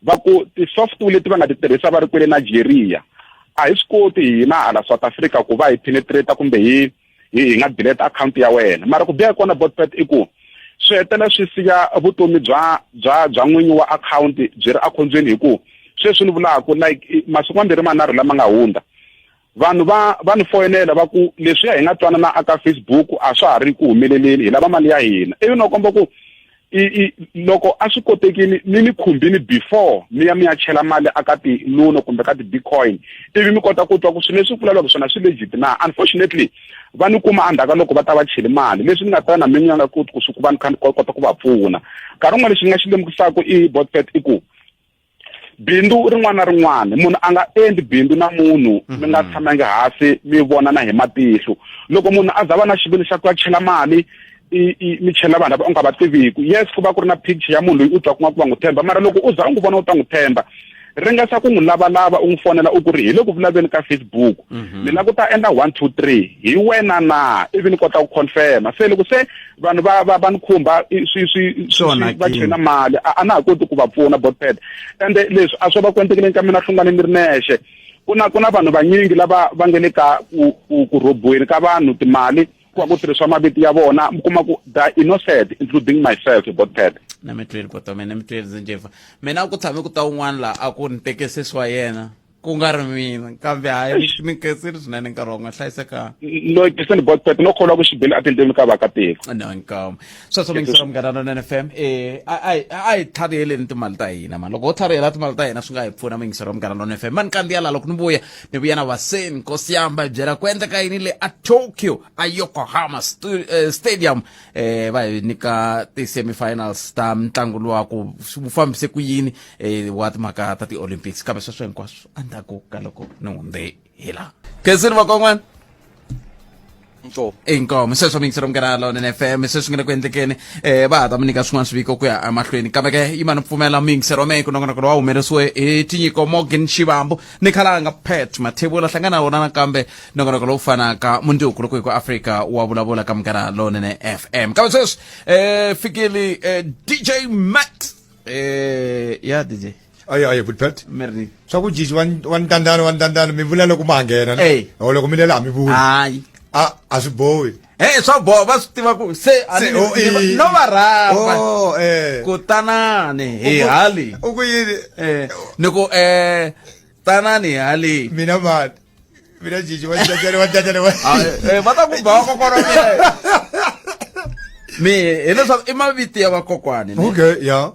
va ku ti-software leti va nga ti tirhisa va ri kwele Nigeria a hi swi koti hina hala South Africa ku va hi penetrate kumbe hi nga delete account ya wena mara ku biha kona botpet i ku swi hetela swi siya vutomi bya n'winyi wa account byi ri akhombyeni hi ku sweswi ni vulaku like masiku mambirhi manharhu lama nga hundza vanhu va ni foyinela va ku leswi hi nga twanana aka Facebook a swa ha ri ku humeleleni hi lava mali ya hina ivi no komba ku loko a swi kotekini ni khumbini before mi ya chela mali aka ti-luno kumbe ka ti-bitcoin ivi mi kota ku twa ku swilo leswi vulavulaka swona swi legit na unfortunately va ni kuma endzhaku loko va ta va cheli mali leswi ni nga ta na mi nga koti ku swi ku va ni kha ni kota ku va pfuna nkarhi wun'wana lexi nga xi lemukisaka i botpet i ku bindu rin'wana na rin'wana munhu a nga endli bindu na munhu mi nga tshamangi hansi mi vonana hi matihlo loko munhu a za va na xivili xa ku ya chela mali mi chela vanhu lava u nga va tiviku yes ku va ku ri na picture ya munhu loyi u twaku nga ku va n'wi themba mara loko u za u n'wi vona u ta n'wi themba ringesa ku n'wi lavalava u n'wi fonela u ku ri hi le ku vulaveni ka Facebook ni la ku ta endla 1 2 3 hi wena na ivi ni kota ku confirma se loko se vanhu va ni khumba swi va chena mali a na ha koti ku va pfuna botpet ende leswi a swo va kwentekileni ka mina hlungane ni ri nexe ku na vanhu vanyingi lava va nge le ka ku robweni ka vanhu timali ku va ku tirhisiwa maviti ya vona mi kuma ku the innocent including myself botpet na mi tweli potome na mi tweli zinjefa mina ku tshame ku ta un'wana la a ku ni tekesisiwa yena ku nga ri mina kambe hayi mi kensile swinene nkarhi wa n'we hlayiseka no tisani bot pet no kholwa ku xibeli atindleni ka vaakatiko no nkama sweswo miyingiseri munghana lona FM a hi tlhariheli timali ta hina mani loko ho tlharihela timali ta hina swi nga hi pfuna miyingiseri munghana lona FM mani kandziyala loko ni vuya na vaseni nkosi yamba hi byela ku endleka yini le a Tokyo a Yokohama stadium va hi nyika ti-semifinals ta ntlangu luwa ku wu fambise ku yini wa timhaka ta ti-olympics kambe sweswo hinkwaswo endzhaku ka loko ni hundze hila khensini vakon'wana inkomo sweswo miyingiseri munghana lona FM sweswi nga le ku endlekeni va ha ta mi nyika swin'wana swiviko ku ya emahlweni kambe ke yima ni pfumela miyingiseri wa mehe ku nongonoko lowu wa humerisiwe hi tinyiko Morgan Xivambu ni Khalanga Pet Mathebula hlangana na wona nakambe nongonoko lowu fanaka mundzuku loko hi ku Afrika wa vulavula ka munghana lona FM kambe sweswi fikili DJ Max ya DJ ayi Bullpet mirni swa ku jiji wa ntandano mi vula loko ma nghena loko mi le laha mi vula hayi a swi bohi swa boha va swi tiva ku se no va rhamba ku tanani hi hali u ku yini ni ku tanani hi hali mina jiji wa tatana va ta ku ba kokwana mi hileswaku i maviti ya vakokwani okay ya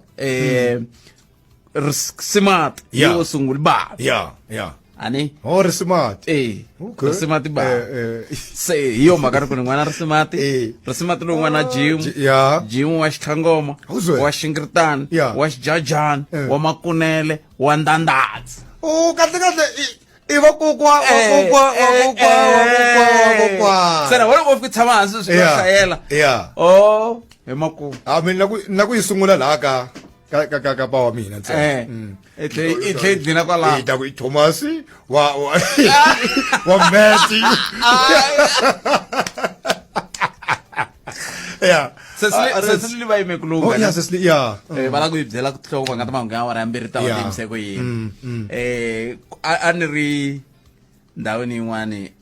smart yo sungula ba ani ri smart ri smart ba se hiyo mhaka ku ni n'wana ri smart lowu n'wana Jim wa xitlhangoma wa xingritani wa xijajani wa makunele wa ndandadzi kahle i vakokwa sena wa loko u tshama hansi swi nga hlayela hi makumu mina na ku yi sungula laha ka pa wa mina ntsena i tlhe dlina kwalaho ta ku Thomas wa Messi sesili va yime kulunga va la ku yi byela ku tlhoko va nga ta mahungu ya wara yambirhi ta va tiyimise ku yini a ni ri ndhawini yin'wani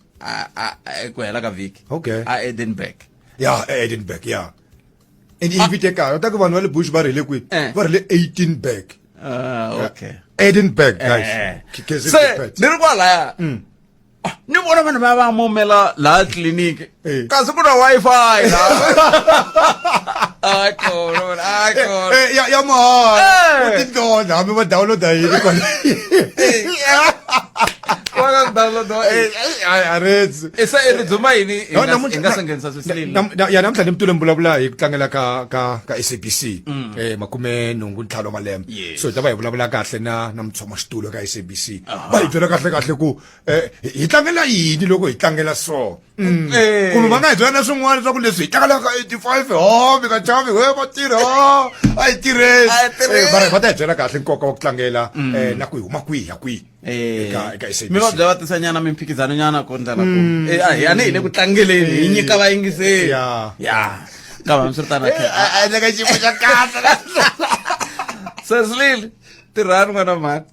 ku hela ka vhiki a Edinburgh and ivite kaya ta ku vanhu va le bush va rhele kwihi va rhele 18 bag okay Edinburgh guys se ni ri kwalaya ni vona vanhu va momela laha tliliniki kasi ku na Wi-Fi ya mahala u tinkona hambi va downloada yini namuntlha ni mutule vulavula hi ku tlangela ka SABC makume nhungu ntlhanu wa malembe so hi ta va hi vulavula kahle na mutshamaxitulu ka SABC va hi byela kahle ku hi tlangela yini loko hi tlangela so kumbe va nga hi byela na swin'wana swa ku leswi hi tlangelaka 85 mi nga chavi va tirha a hi tirheni va ta hi byela kahle nkoka wa ku tlangela na ku hi huma kwihi ya kwihi eka SABC mi va byela va tisa nyana mimphikizano nyana ku ndlela ku yani hi le ku tlangeleni hi nyika vayingiseri kambe hambiswiritano a endleka xiyimo xa kahle seslile tirhani n'wana mhaka